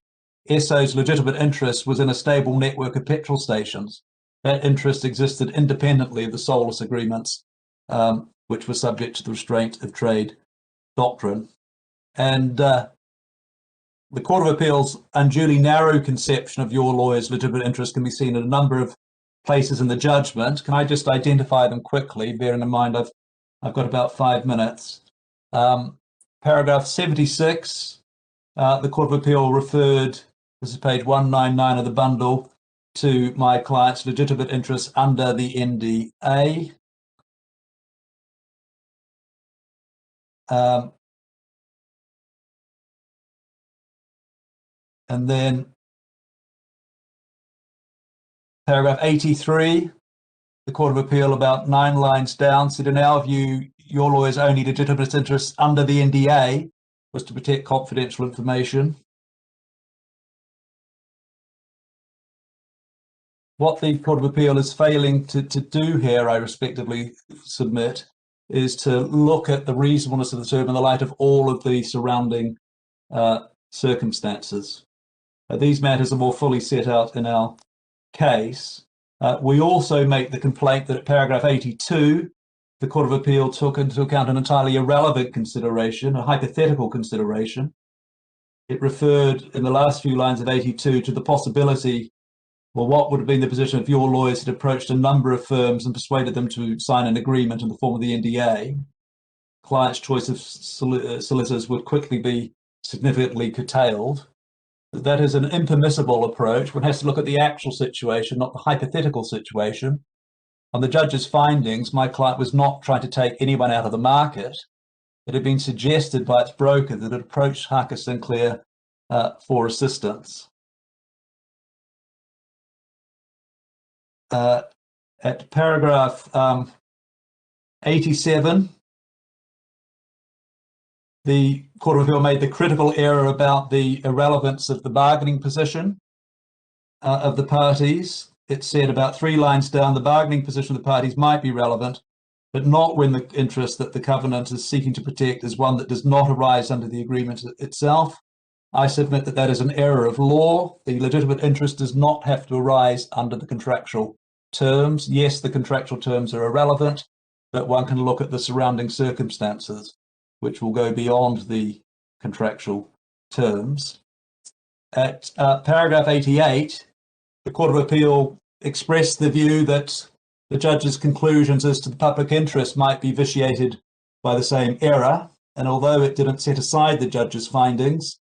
B: Esso's legitimate interest was in a stable network of petrol stations. That interest existed independently of the soulless agreements, which were subject to the restraint of trade doctrine. And the Court of Appeal's unduly narrow conception of your lawyer's legitimate interest can be seen in a number of places in the judgment. Can I just identify them quickly, bearing in mind I've got about 5 minutes. Paragraph 76, the Court of Appeal referred, this is page 199 of the bundle, to my client's legitimate interest under the NDA. And then paragraph 83, the Court of Appeal, about 9 lines down, said, in our view, your lawyer's only legitimate interest under the NDA was to protect confidential information. What the Court of Appeal is failing to do here, I respectively submit, is to look at the reasonableness of the term in the light of all of the surrounding circumstances. These matters are more fully set out in our case. We also make the complaint that at paragraph 82, the Court of Appeal took into account an entirely irrelevant consideration, a hypothetical consideration. It referred in the last few lines of 82 to the possibility, well, what would have been the position if your lawyers had approached a number of firms and persuaded them to sign an agreement in the form of the NDA? Client's choice of solicitors would quickly be significantly curtailed. That is an impermissible approach. One has to look at the actual situation, not the hypothetical situation. On the judge's findings, my client was not trying to take anyone out of the market. It had been suggested by its broker that it approached Harcus Sinclair for assistance. At paragraph 87, the Court of Appeal made the critical error about the irrelevance of the bargaining position of the parties. It said about 3 lines down, the bargaining position of the parties might be relevant, but not when the interest that the covenant is seeking to protect is one that does not arise under the agreement itself. I submit that that is an error of law. The legitimate interest does not have to arise under the contractual terms. Yes, the contractual terms are irrelevant, but one can look at the surrounding circumstances, which will go beyond the contractual terms. At paragraph 88, the Court of Appeal expressed the view that the judge's conclusions as to the public interest might be vitiated by the same error, and although it didn't set aside the judge's findings,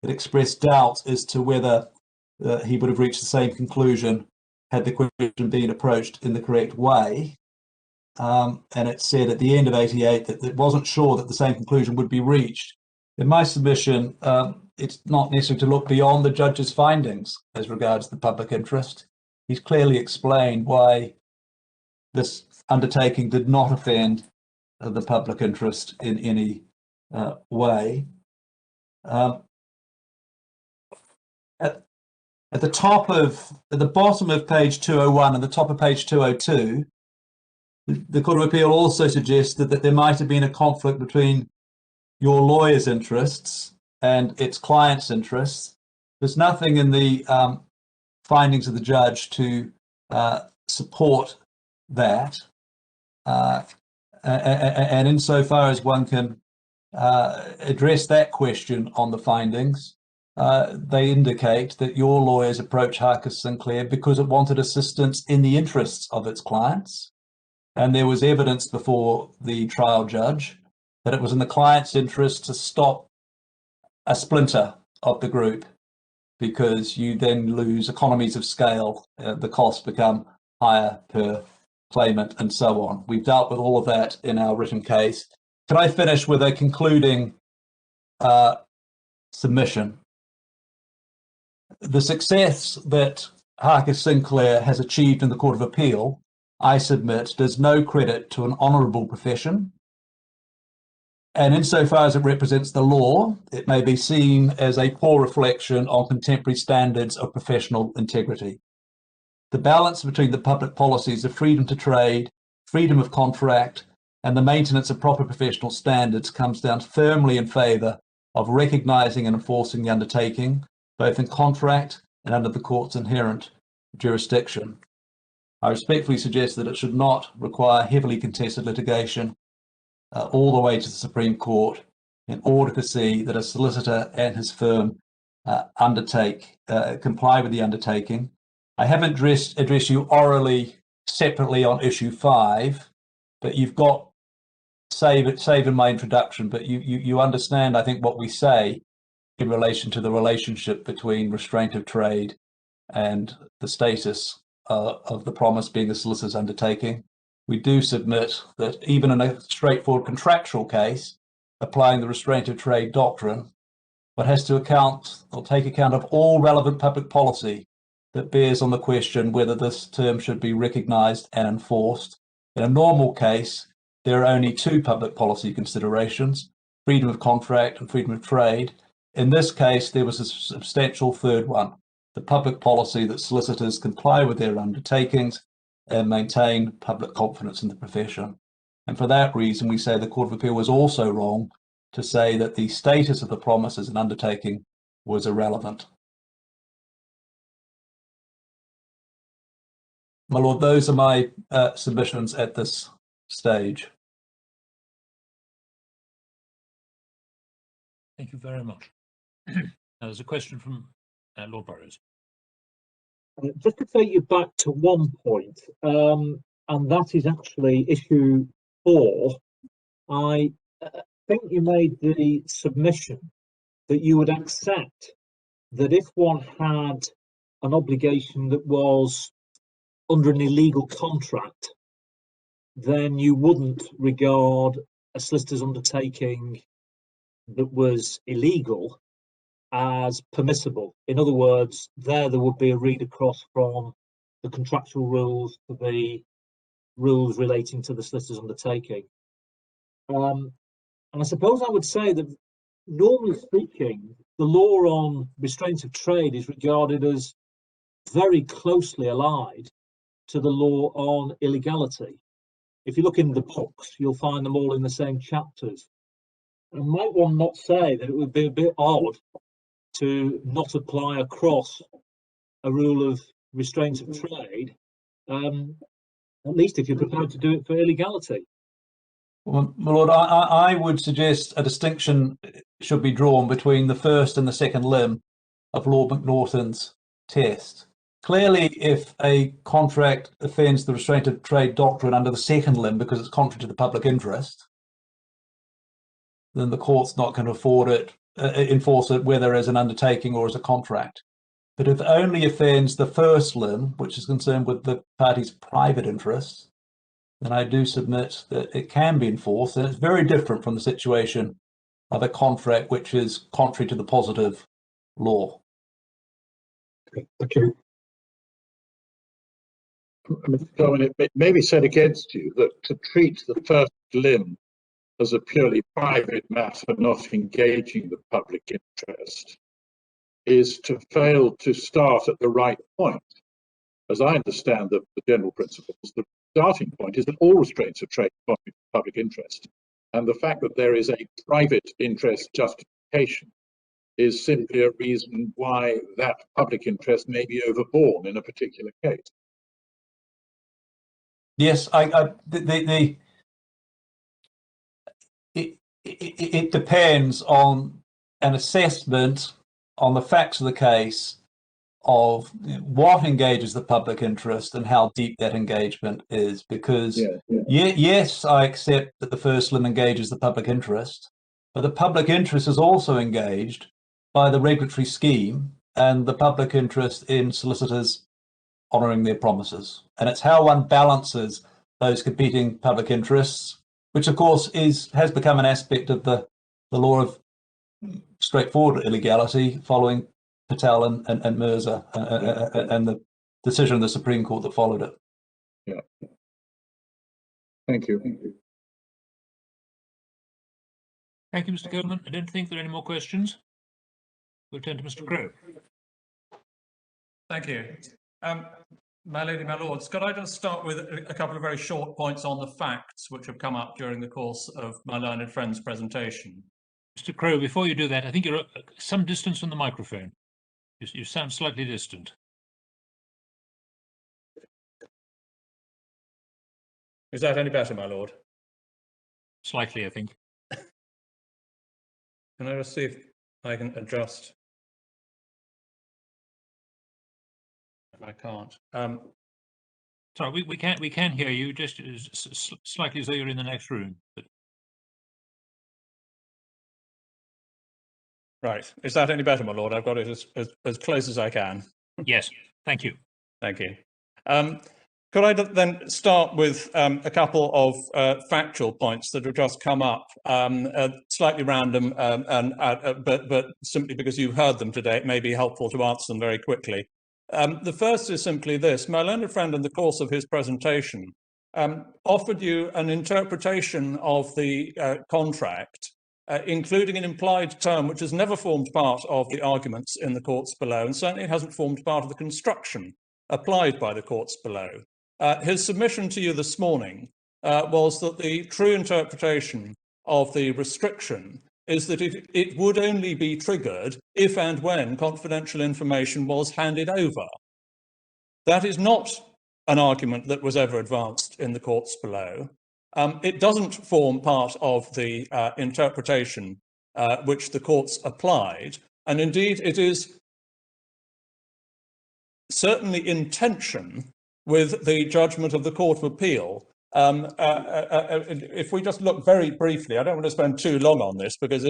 B: it expressed doubt as to whether he would have reached the same conclusion had the question been approached in the correct way. And it said at the end of 88 that it wasn't sure that the same conclusion would be reached. In my submission, it's not necessary to look beyond the judge's findings as regards the public interest. He's clearly explained why this undertaking did not offend the public interest in any way. At the bottom of page 201 and the top of page 202, the Court of Appeal also suggested that there might have been a conflict between your lawyer's interests and its client's interests. There's nothing in the findings of the judge to support that. And insofar as one can address that question on the findings, they indicate that your lawyers approached Harcus Sinclair because it wanted assistance in the interests of its clients. And there was evidence before the trial judge that it was in the client's interest to stop a splinter of the group, because you then lose economies of scale, the costs become higher per claimant and so on. We've dealt with all of that in our written case. Can I finish with a concluding submission? The success that Harcus Sinclair has achieved in the Court of Appeal, I submit, does no credit to an honourable profession. And insofar as it represents the law, it may be seen as a poor reflection on contemporary standards of professional integrity. The balance between the public policies of freedom to trade, freedom of contract, and the maintenance of proper professional standards comes down firmly in favour of recognising and enforcing the undertaking, both in contract and under the court's inherent jurisdiction. I respectfully suggest that it should not require heavily contested litigation all the way to the Supreme Court in order to see that a solicitor and his firm comply with the undertaking. I haven't addressed you orally separately on issue 5, but you've got save in my introduction, but you understand, I think, what we say in relation to the relationship between restraint of trade and the status of the promise being a solicitor's undertaking. We do submit that even in a straightforward contractual case, applying the restraint of trade doctrine, one has to take account of all relevant public policy that bears on the question whether this term should be recognised and enforced. In a normal case, there are only 2 public policy considerations, freedom of contract and freedom of trade. In this case, there was a substantial third one, the public policy that solicitors comply with their undertakings and maintain public confidence in the profession. And for that reason, we say the Court of Appeal was also wrong to say that the status of the promise as an undertaking was irrelevant. My Lord, those are my submissions at this stage.
A: Thank you very much. Now, there's a question from Lord Burrows.
E: Just to take you back to one point, and that is actually issue 4. I think you made the submission that you would accept that if one had an obligation that was under an illegal contract, then you wouldn't regard a solicitor's undertaking that was illegal as permissible. In other words, there would be a read across from the contractual rules to the rules relating to the solicitor's undertaking. And I suppose I would say that, normally speaking, the law on restraint of trade is regarded as very closely allied to the law on illegality. If you look in the books, you'll find them all in the same chapters. And might one not say that it would be a bit odd to not apply across a rule of restraint of trade, at least if you're prepared to do it for illegality?
B: Well, my lord, I would suggest a distinction should be drawn between the first and the second limb of Lord Macnaughton's test. Clearly, if a contract offends the restraint of trade doctrine under the second limb because it's contrary to the public interest, then the court's not going to enforce it whether as an undertaking or as a contract. But if it only offends the first limb, which is concerned with the party's private interests, then I do submit that it can be enforced, and it's very different from the situation of a contract which is contrary to the positive law.
C: Thank you. Mr. Cohen, it may be said against you that to treat the first limb as a purely private matter not engaging the public interest is to fail to start at the right point. As I understand the general principles, the starting point is that all restraints of trade are contrary to public interest. And the fact that there is a private interest justification is simply a reason why that public interest may be overborne in a particular case.
B: Yes, it depends on an assessment on the facts of the case of what engages the public interest and how deep that engagement is. Because yes, I accept that the first limb engages the public interest, but the public interest is also engaged by the regulatory scheme and the public interest in solicitors honouring their promises. And it's how one balances those competing public interests, which of course has become an aspect of the law of straightforward illegality following Patel and Mirza and the decision of the Supreme Court that followed it.
C: Yeah. Thank you. Thank you.
A: Thank you, Mr. Coleman. I don't think there are any more questions. We'll turn to Mr. Crowe.
F: Thank you. My lady, my lords, could I just start with a couple of very short points on the facts which have come up during the course of my learned friend's presentation?
A: Mr. Crowe, before you do that, I think you're some distance from the microphone. You sound slightly distant.
F: Is that any better, my lord?
A: Slightly, I think.
F: Can I just see if I can adjust? I can't.
A: Sorry, we can hear you, just slightly as though you're in the next room. But...
F: Right. Is that any better, my lord? I've got it as close as I can.
A: Yes. Thank you.
F: Thank you. Could I then start with a couple of factual points that have just come up, slightly random, but simply because you've heard them today, it may be helpful to answer them very quickly. The first is simply this. My learned friend, in the course of his presentation, offered you an interpretation of the contract, including an implied term which has never formed part of the arguments in the courts below, and certainly hasn't formed part of the construction applied by the courts below. His submission to you this morning was that the true interpretation of the restriction is that it would only be triggered if and when confidential information was handed over. That is not an argument that was ever advanced in the courts below. It doesn't form part of the interpretation which the courts applied, and indeed it is certainly in tension with the judgment of the Court of Appeal. If we just look very briefly, I don't want to spend too long on this because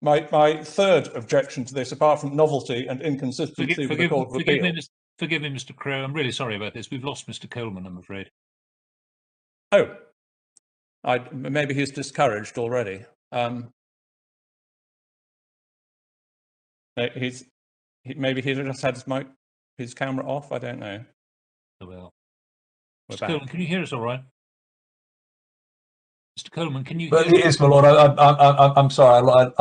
F: my third objection to this, apart from novelty and inconsistency with the Court of Appeal.
A: Forgive me, Mr. Crowe. I'm really sorry about this. We've lost Mr. Coleman, I'm afraid.
F: Oh, maybe he's discouraged already. Maybe he just had his camera off. I don't know.
A: Oh, well.
F: We're
A: Mr.
F: back.
A: Coleman, can you hear us all right? Mr. Coleman, can you
B: But
A: hear us?
B: yes, my lord. I'm sorry.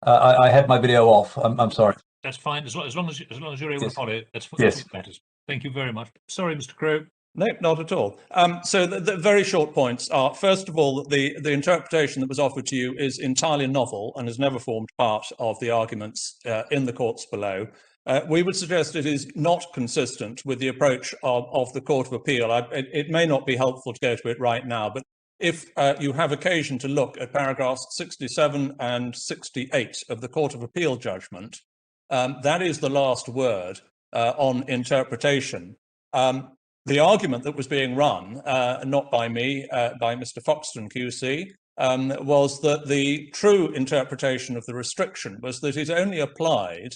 B: I had my video off. I'm sorry.
A: That's fine. As long as you're able
B: Yes.
A: to follow it, that's
B: Yes.
A: what matters. Thank you very much. Sorry, Mr. Crowe.
F: No, not at all. So the very short points are, first of all, the interpretation that was offered to you is entirely novel and has never formed part of the arguments in the courts below. We would suggest it is not consistent with the approach of the Court of Appeal. It may not be helpful to go to it right now, but if you have occasion to look at paragraphs 67 and 68 of the Court of Appeal judgment, that is the last word on interpretation. The argument that was being run, not by me, by Mr. Foxton QC, was that the true interpretation of the restriction was that it only applied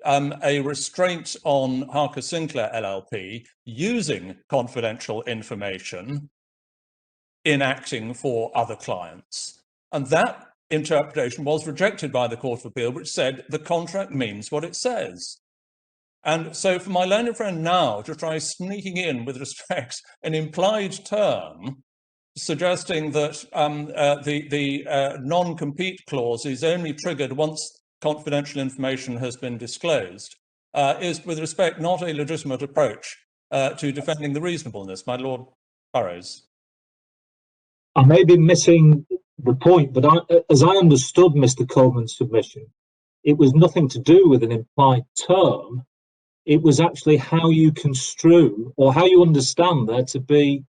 F: a restraint on Harcus Sinclair LLP using confidential information in acting for other clients. And that interpretation was rejected by the Court of Appeal, which said the contract means what it says. And so for my learned friend now to try sneaking in with respect an implied term suggesting that the non-compete clause is only triggered once confidential information has been disclosed is, with respect, not a legitimate approach to defending the reasonableness. My Lord Burrows.
E: I may be missing the point, but as I understood Mr. Coleman's submission, it was nothing to do with an implied term. It was actually how you construe or how you understand there to be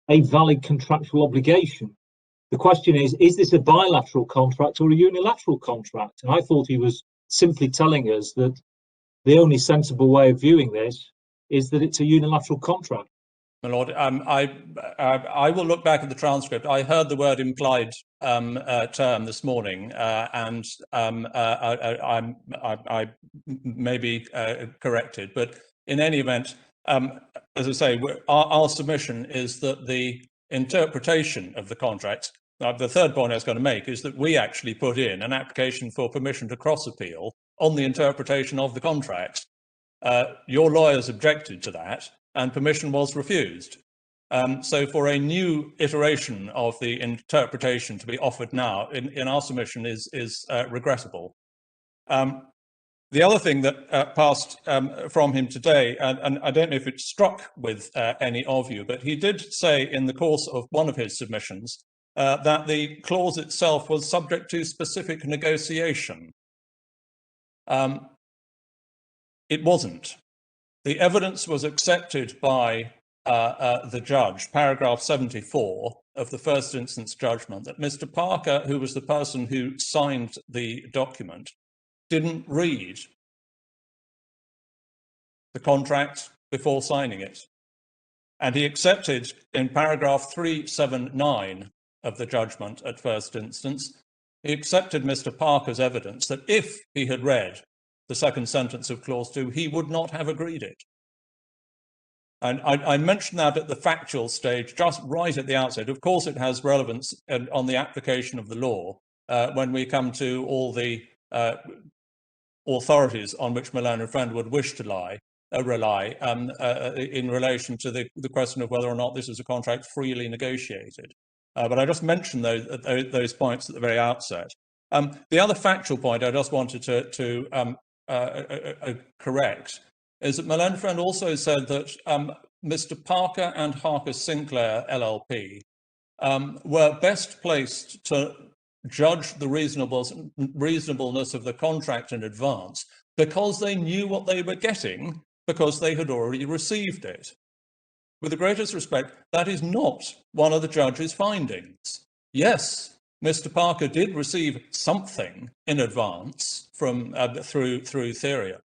E: a valid contractual obligation. The question is this a bilateral contract or a unilateral contract? And I thought he was simply telling us that the only sensible way of viewing this is that it's a unilateral contract.
F: My Lord, I will look back at the transcript. I heard the word implied term this morning, and I may be corrected. But in any event, as I say, our submission is that the interpretation of the contract, the third point I was going to make is that we actually put in an application for permission to cross-appeal on the interpretation of the contract. Your lawyers objected to that, and permission was refused. So for a new iteration of the interpretation to be offered now, in our submission, is regrettable. The other thing that passed from him today, and I don't know if it struck with any of you, but he did say in the course of one of his submissions that the clause itself was subject to specific negotiation. It wasn't. The evidence was accepted by the judge, paragraph 74 of the first instance judgment, that Mr. Parker, who was the person who signed the document, didn't read the contract before signing it. And he accepted in paragraph 379 of the judgment at first instance, he accepted Mr. Parker's evidence that if he had read the second sentence of clause 2, he would not have agreed it. And I mentioned that at the factual stage, just right at the outset. Of course, it has relevance on the application of the law when we come to all the authorities on which my learned friend would wish to rely in relation to the question of whether or not this is a contract freely negotiated. But I just mentioned those points at the very outset. The other factual point I just wanted to correct is that my learned friend also said that Mr. Parker and Harcus Sinclair LLP were best placed to judge the reasonableness of the contract in advance because they knew what they were getting because they had already received it. With the greatest respect, that is not one of the judge's findings. Yes, Mr. Parker did receive something in advance from through Therion,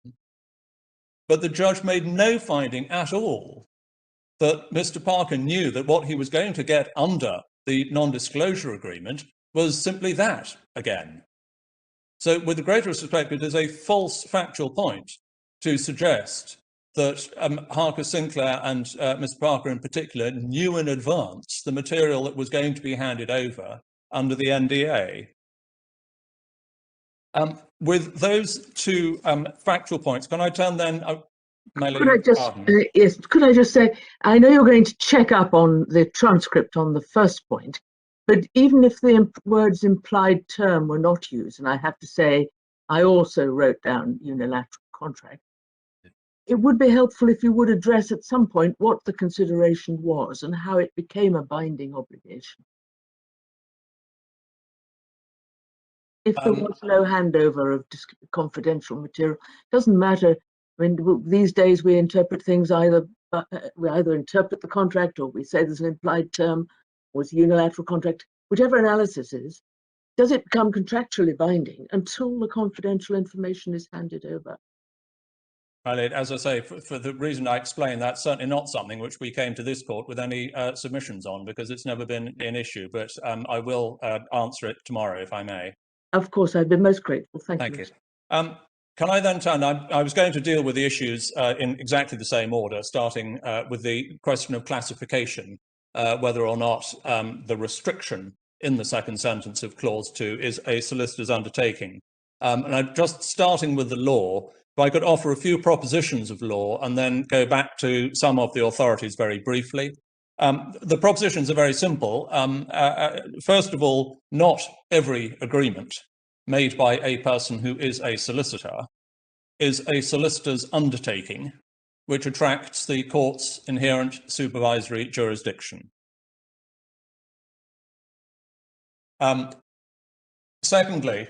F: but the judge made no finding at all that Mr. Parker knew that what he was going to get under the non-disclosure agreement was simply that again. So with the greatest respect, it is a false factual point to suggest that Harcus Sinclair and Mr. Parker in particular knew in advance the material that was going to be handed over under the NDA. With those two factual points, can I turn then
D: Could I just, yes, could I just say, I know you're going to check up on the transcript on the first point, but even if the words implied term were not used, and I have to say, I also wrote down unilateral contract, it would be helpful if you would address at some point what the consideration was and how it became a binding obligation. If there was no handover of confidential material, doesn't matter. I mean, these days we interpret things we either interpret the contract or we say there's an implied term or it's a unilateral contract. Whichever analysis is, does it become contractually binding until the confidential information is handed over?
F: Well, as I say, for the reason I explained, that's certainly not something which we came to this court with any submissions on, because it's never been an issue. But I will answer it tomorrow, if I may.
D: Of course, I'd be most grateful. Thank you.
F: Can I then turn? I was going to deal with the issues in exactly the same order, starting with the question of classification, whether or not the restriction in the second sentence of clause 2 is a solicitor's undertaking. And I'm just starting with the law. If I could offer a few propositions of law and then go back to some of the authorities very briefly. The propositions are very simple. First of all, not every agreement made by a person who is a solicitor is a solicitor's undertaking, which attracts the court's inherent supervisory jurisdiction. Secondly,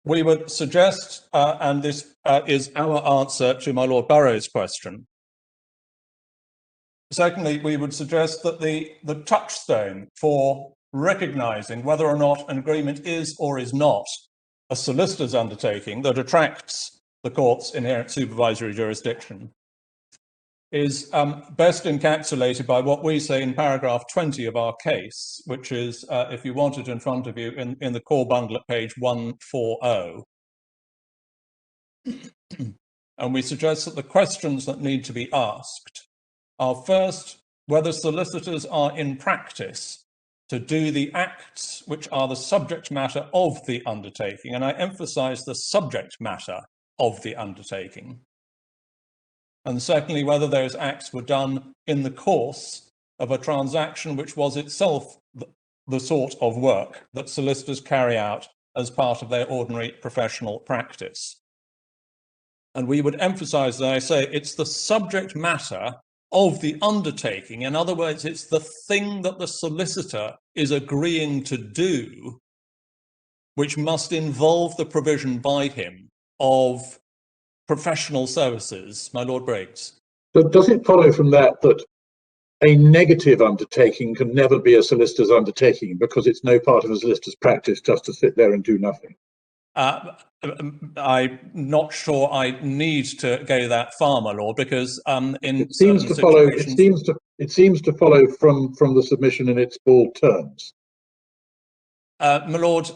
F: we would suggest, and this is our answer to my Lord Burroughs' question. Secondly, we would suggest that the touchstone for recognising whether or not an agreement is or is not a solicitor's undertaking that attracts the court's inherent supervisory jurisdiction is best encapsulated by what we say in paragraph 20 of our case, which is, if you want it in front of you, in the core bundle at page 140. And we suggest that the questions that need to be asked are first, whether solicitors are in practice to do the acts which are the subject matter of the undertaking, and I emphasize the subject matter of the undertaking. And secondly, whether those acts were done in the course of a transaction which was itself the sort of work that solicitors carry out as part of their ordinary professional practice. And we would emphasize that I say it's the subject matter of the undertaking. In other words, it's the thing that the solicitor is agreeing to do, which must involve the provision by him of professional services. My Lord Briggs.
C: So does it follow from that that a negative undertaking can never be a solicitor's undertaking because it's no part of a solicitor's practice just to sit there and do nothing?
F: I'm not sure I need to go that far, my lord, because
C: it seems to follow. It seems to follow from the submission in its bald terms.
F: My lord,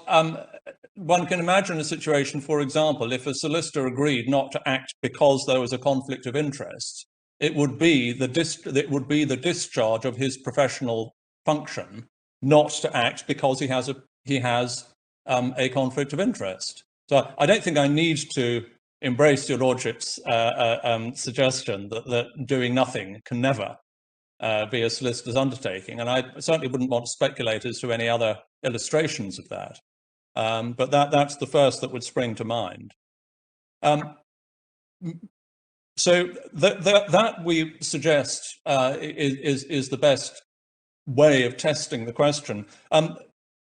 F: one can imagine a situation, for example, if a solicitor agreed not to act because there was a conflict of interest, it would be the discharge of his professional function not to act because he has a conflict of interest. So I don't think I need to embrace your lordship's suggestion that doing nothing can never be a solicitor's undertaking, and I certainly wouldn't want to speculate as to any other illustrations of that. But that's the first that would spring to mind. So that we suggest is the best way of testing the question.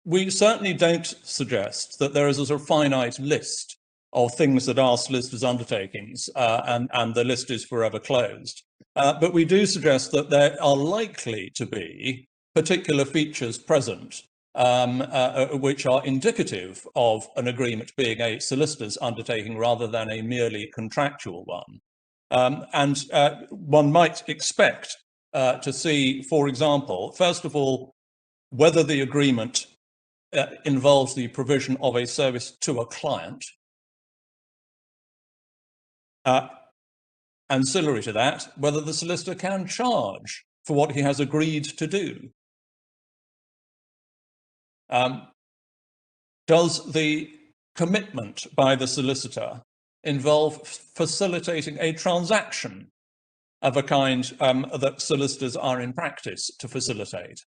F: We certainly don't suggest that there is a sort of finite list of things that are solicitors' undertakings, and the list is forever closed. But we do suggest that there are likely to be particular features present which are indicative of an agreement being a solicitor's undertaking rather than a merely contractual one. And one might expect to see, for example, first of all, whether the agreement involves the provision of a service to a client. Ancillary to that, whether the solicitor can charge for what he has agreed to do. Does the commitment by the solicitor involve facilitating a transaction of a kind that solicitors are in practice to facilitate,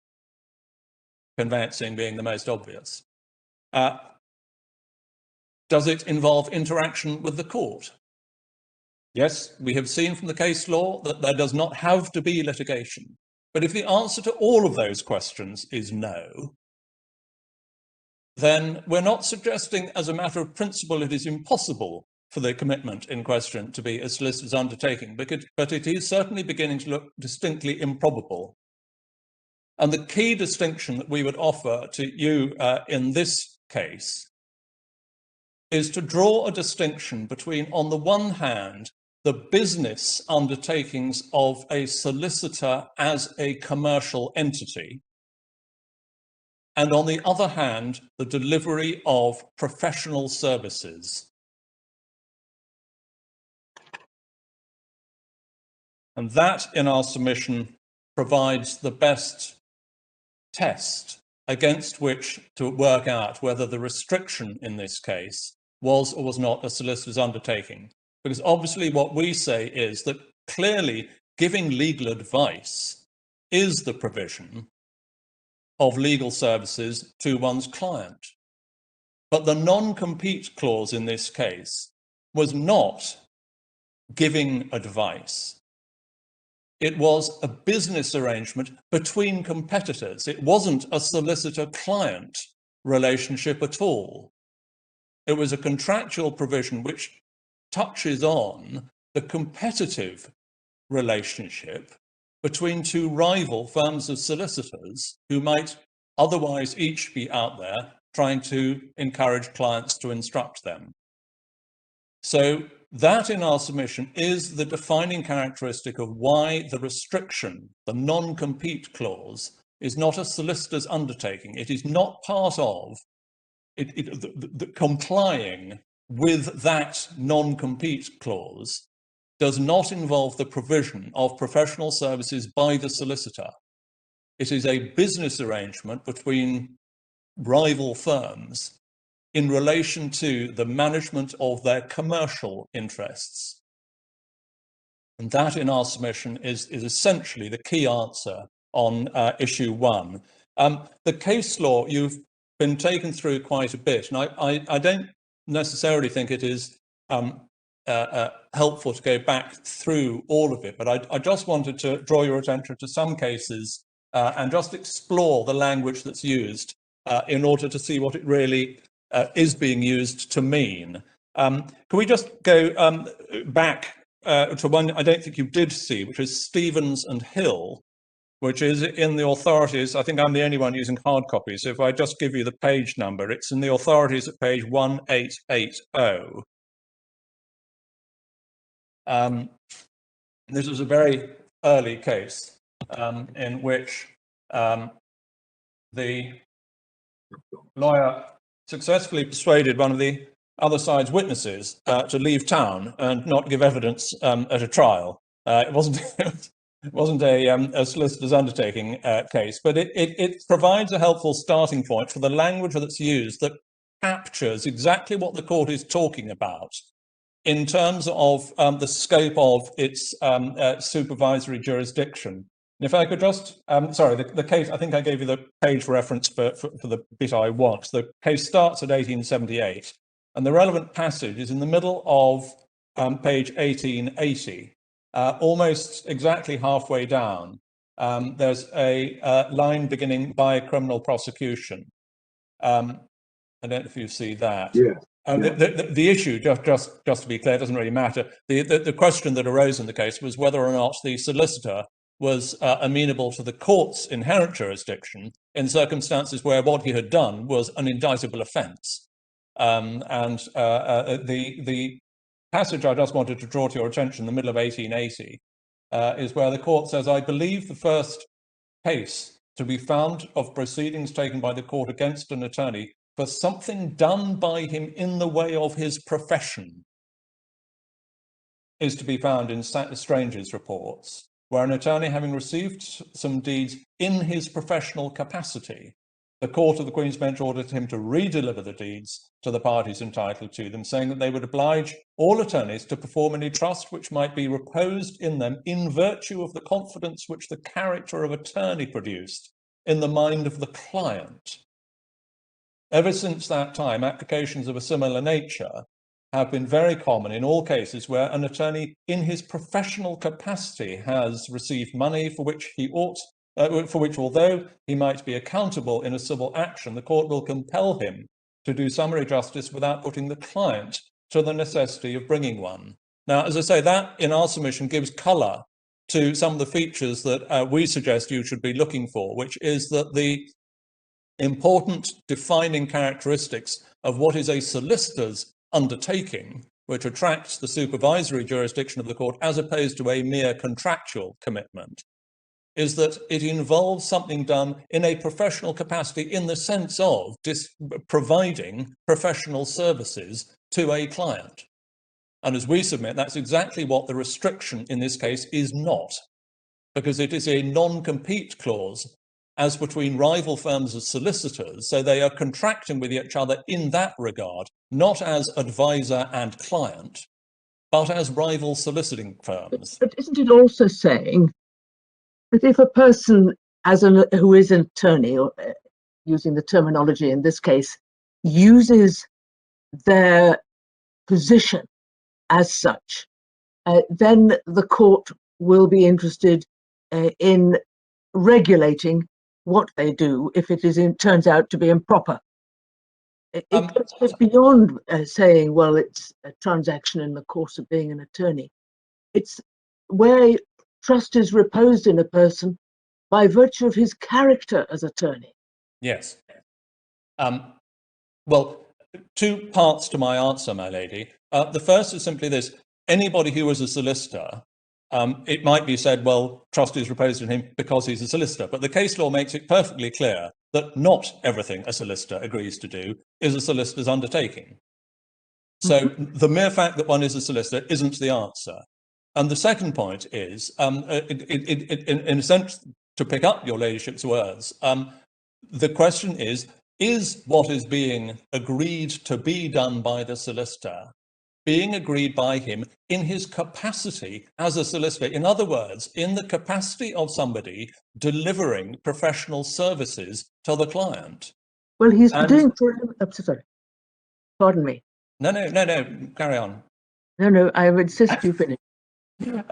F: conveyancing being the most obvious. Does it involve interaction with the court? Yes, we have seen from the case law that there does not have to be litigation. But if the answer to all of those questions is no, then we're not suggesting as a matter of principle it is impossible for the commitment in question to be a solicitor's undertaking, but it is certainly beginning to look distinctly improbable. And the key distinction that we would offer to you in this case is to draw a distinction between, on the one hand, the business undertakings of a solicitor as a commercial entity, and on the other hand, the delivery of professional services. And that, in our submission, provides the best test against which to work out whether the restriction in this case was or was not a solicitor's undertaking. Because obviously what we say is that clearly giving legal advice is the provision of legal services to one's client. But the non-compete clause in this case was not giving advice. It was a business arrangement between competitors. It wasn't a solicitor-client relationship at all. It was a contractual provision which touches on the competitive relationship between two rival firms of solicitors who might otherwise each be out there trying to encourage clients to instruct them. So that, in our submission, is the defining characteristic of why the restriction, the non-compete clause, is not a solicitor's undertaking. It is not part of the complying with that non-compete clause does not involve the provision of professional services by the solicitor. It is a business arrangement between rival firms in relation to the management of their commercial interests. And that, in our submission, is essentially the key answer on issue one. The case law, you've been taken through quite a bit, and I don't necessarily think it is helpful to go back through all of it, but I just wanted to draw your attention to some cases and just explore the language that's used in order to see what it really is being used to mean. Can we just go back to one I don't think you did see, which is Stevens and Hill, which is in the authorities. I think I'm the only one using hard copies. So if I just give you the page number, it's in the authorities at page 1880. This was a very early case in which the lawyer successfully persuaded one of the other side's witnesses to leave town and not give evidence at a trial. It wasn't a solicitor's undertaking case, but it provides a helpful starting point for the language that's used that captures exactly what the court is talking about in terms of the scope of its supervisory jurisdiction. And if I could just, sorry, the case, I think I gave you the page reference for the bit I want. The case starts at 1878, and the relevant passage is in the middle of page 1880, almost exactly halfway down. There's a line beginning by criminal prosecution. I don't know if you see that.
C: Yeah.
F: The issue, just to be clear, doesn't really matter. The question that arose in the case was whether or not the solicitor was amenable to the court's inherent jurisdiction in circumstances where what he had done was an indictable offence. The passage I just wanted to draw to your attention in the middle of 1880 is where the court says, I believe the first case to be found of proceedings taken by the court against an attorney for something done by him in the way of his profession is to be found in Strange's reports, where an attorney, having received some deeds in his professional capacity, the Court of the Queen's Bench ordered him to redeliver the deeds to the parties entitled to them, saying that they would oblige all attorneys to perform any trust which might be reposed in them in virtue of the confidence which the character of attorney produced in the mind of the client. Ever since that time, applications of a similar nature have been very common in all cases where an attorney in his professional capacity has received money for which he ought for which, although he might be accountable in a civil action, the court will compel him to do summary justice without putting the client to the necessity of bringing one. Now, as I say, that in our submission gives colour to some of the features that we suggest you should be looking for, which is that the important defining characteristics of what is a solicitor's undertaking, which attracts the supervisory jurisdiction of the court as opposed to a mere contractual commitment, is that it involves something done in a professional capacity in the sense of providing professional services to a client. And as we submit, that's exactly what the restriction in this case is not, because it is a non-compete clause as between rival firms of solicitors, so they are contracting with each other in that regard, not as advisor and client, but as rival soliciting firms.
D: But isn't it also saying that if a person who is an attorney, or using the terminology in this case, uses their position as such, then the court will be interested in regulating what they do if it turns out to be improper. It goes beyond saying, well, it's a transaction in the course of being an attorney. It's where trust is reposed in a person by virtue of his character as attorney.
F: Yes. Well, two parts to my answer, my lady. The first is simply this. Anybody who is a solicitor, it might be said, well, trust is reposed in him because he's a solicitor. But the case law makes it perfectly clear that not everything a solicitor agrees to do is a solicitor's undertaking. So the mere fact that one is a solicitor isn't the answer. And the second point is, in a sense, to pick up your ladyship's words, the question is what is being agreed to be done by the solicitor being agreed by him in his capacity as a solicitor? In other words, in the capacity of somebody delivering professional services to the client.
D: Well, he's doing, sorry, pardon me.
F: No, carry on.
D: No, I would insist you finish.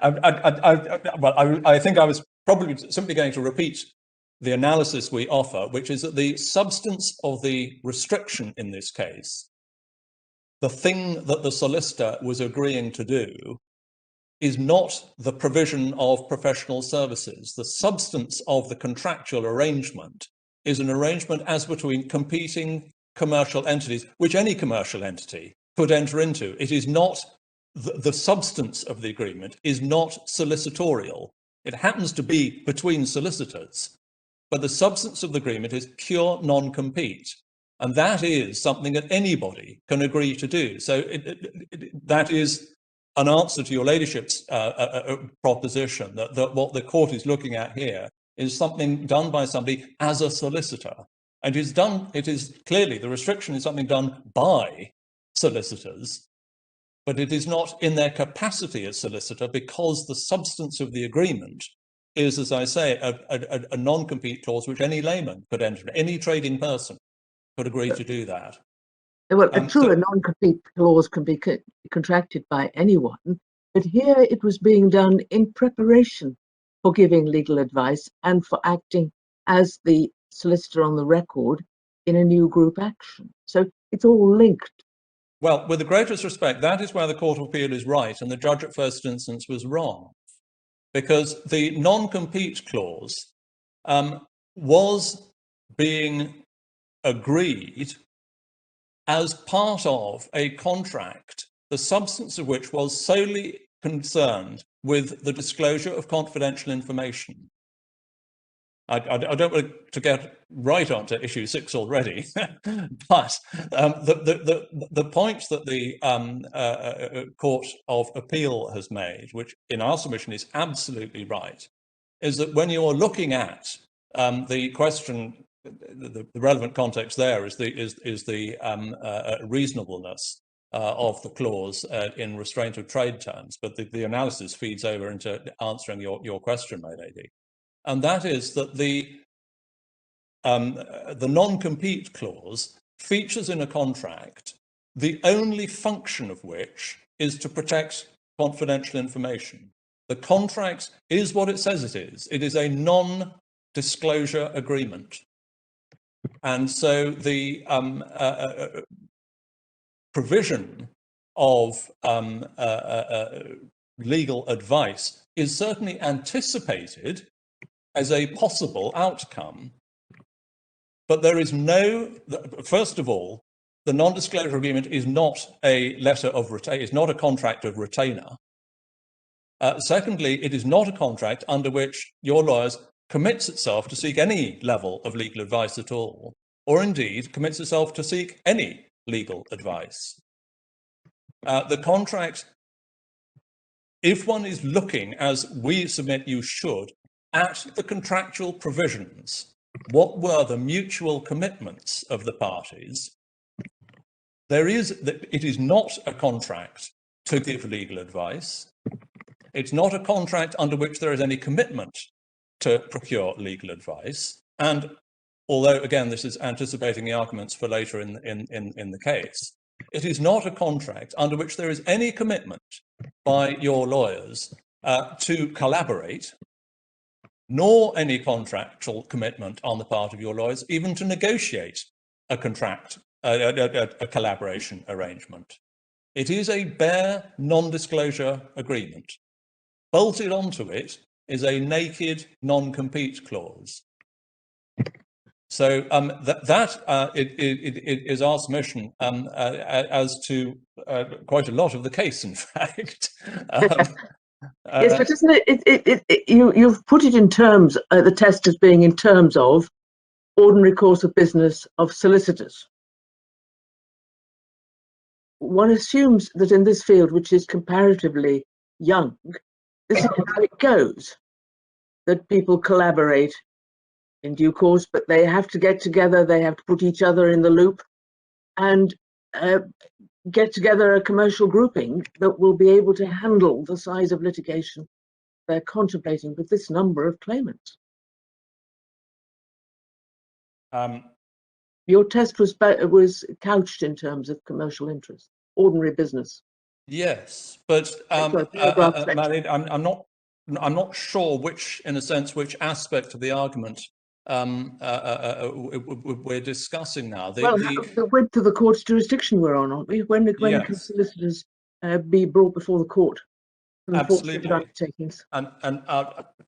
F: I think I was probably simply going to repeat the analysis we offer, which is that the substance of the restriction in this case, the thing that the solicitor was agreeing to do, is not the provision of professional services. The substance of the contractual arrangement is an arrangement as between competing commercial entities, which any commercial entity could enter into. It is not, the substance of the agreement is not solicitorial. It happens to be between solicitors, but the substance of the agreement is pure non-compete. And that is something that anybody can agree to do. So that is an answer to your ladyship's proposition that what the court is looking at here is something done by somebody as a solicitor. And it is clearly, the restriction is something done by solicitors, but it is not in their capacity as solicitor, because the substance of the agreement is, as I say, a non-compete clause which any layman could enter, any trading person could agree to do that.
D: Well, a non-compete clause can be contracted by anyone, but here it was being done in preparation for giving legal advice and for acting as the solicitor on the record in a new group action. So it's all linked.
F: Well, with the greatest respect, that is where the Court of Appeal is right and the judge at first instance was wrong, because the non-compete clause was being agreed as part of a contract, the substance of which was solely concerned with the disclosure of confidential information. I don't want to get right onto issue 6 already, but the point that the Court of Appeal has made, which in our submission is absolutely right, is that when you're looking at the question the relevant context there is the reasonableness of the clause in restraint of trade terms, but the analysis feeds over into answering your question, my lady, and that is that the non-compete clause features in a contract the only function of which is to protect confidential information. The contract is what it says it is. It is a non-disclosure agreement. And so the provision of legal advice is certainly anticipated as a possible outcome, but there is no, first of all, the non-disclosure agreement is not a letter of retain, it's not a contract of retainer. Secondly, it is not a contract under which your lawyers commits itself to seek any level of legal advice at all, or indeed commits itself to seek any legal advice. The contract, if one is looking, as we submit you should, at the contractual provisions, what were the mutual commitments of the parties, it is not a contract to give legal advice. It's not a contract under which there is any commitment to procure legal advice. And although, again, this is anticipating the arguments for later in the case, it is not a contract under which there is any commitment by your lawyers to collaborate, nor any contractual commitment on the part of your lawyers even to negotiate a contract, a collaboration arrangement. It is a bare non-disclosure agreement. Bolted onto it is a naked non-compete clause. So it is our submission as to quite a lot of the case, in fact.
D: Yes, but isn't it, you've put it in terms, the test as being in terms of ordinary course of business of solicitors. One assumes that in this field, which is comparatively young, this is how it goes, that people collaborate in due course, but they have to get together, they have to put each other in the loop and get together a commercial grouping that will be able to handle the size of litigation they're contemplating with this number of claimants. Your test was couched in terms of commercial interest, ordinary business.
F: Yes, but Madeline, I'm not sure which, in a sense, which aspect of the argument we're discussing now.
D: The width of the court's jurisdiction we're on, aren't we? When
F: yes.
D: Can solicitors be brought before the court?
F: Absolutely. And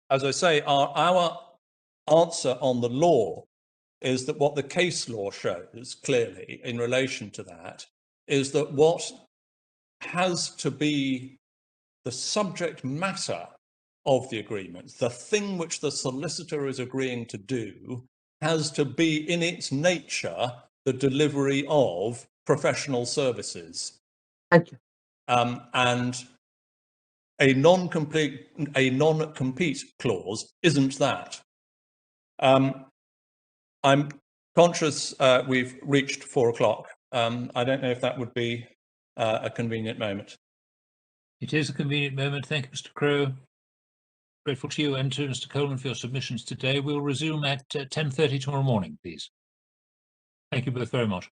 F: as I say, our answer on the law is that what the case law shows clearly in relation to that is that what has to be the subject matter of the agreement, the thing which the solicitor is agreeing to do, has to be in its nature the delivery of professional services.
D: Thank you.
F: And a non-compete clause isn't that. I'm conscious we've reached 4 o'clock. I don't know if that would be a convenient moment.
A: It is a convenient moment. Thank you, Mr. Crowe. Grateful to you and to Mr. Coleman for your submissions today. We'll resume at 10:30 tomorrow morning, please. Thank you both very much.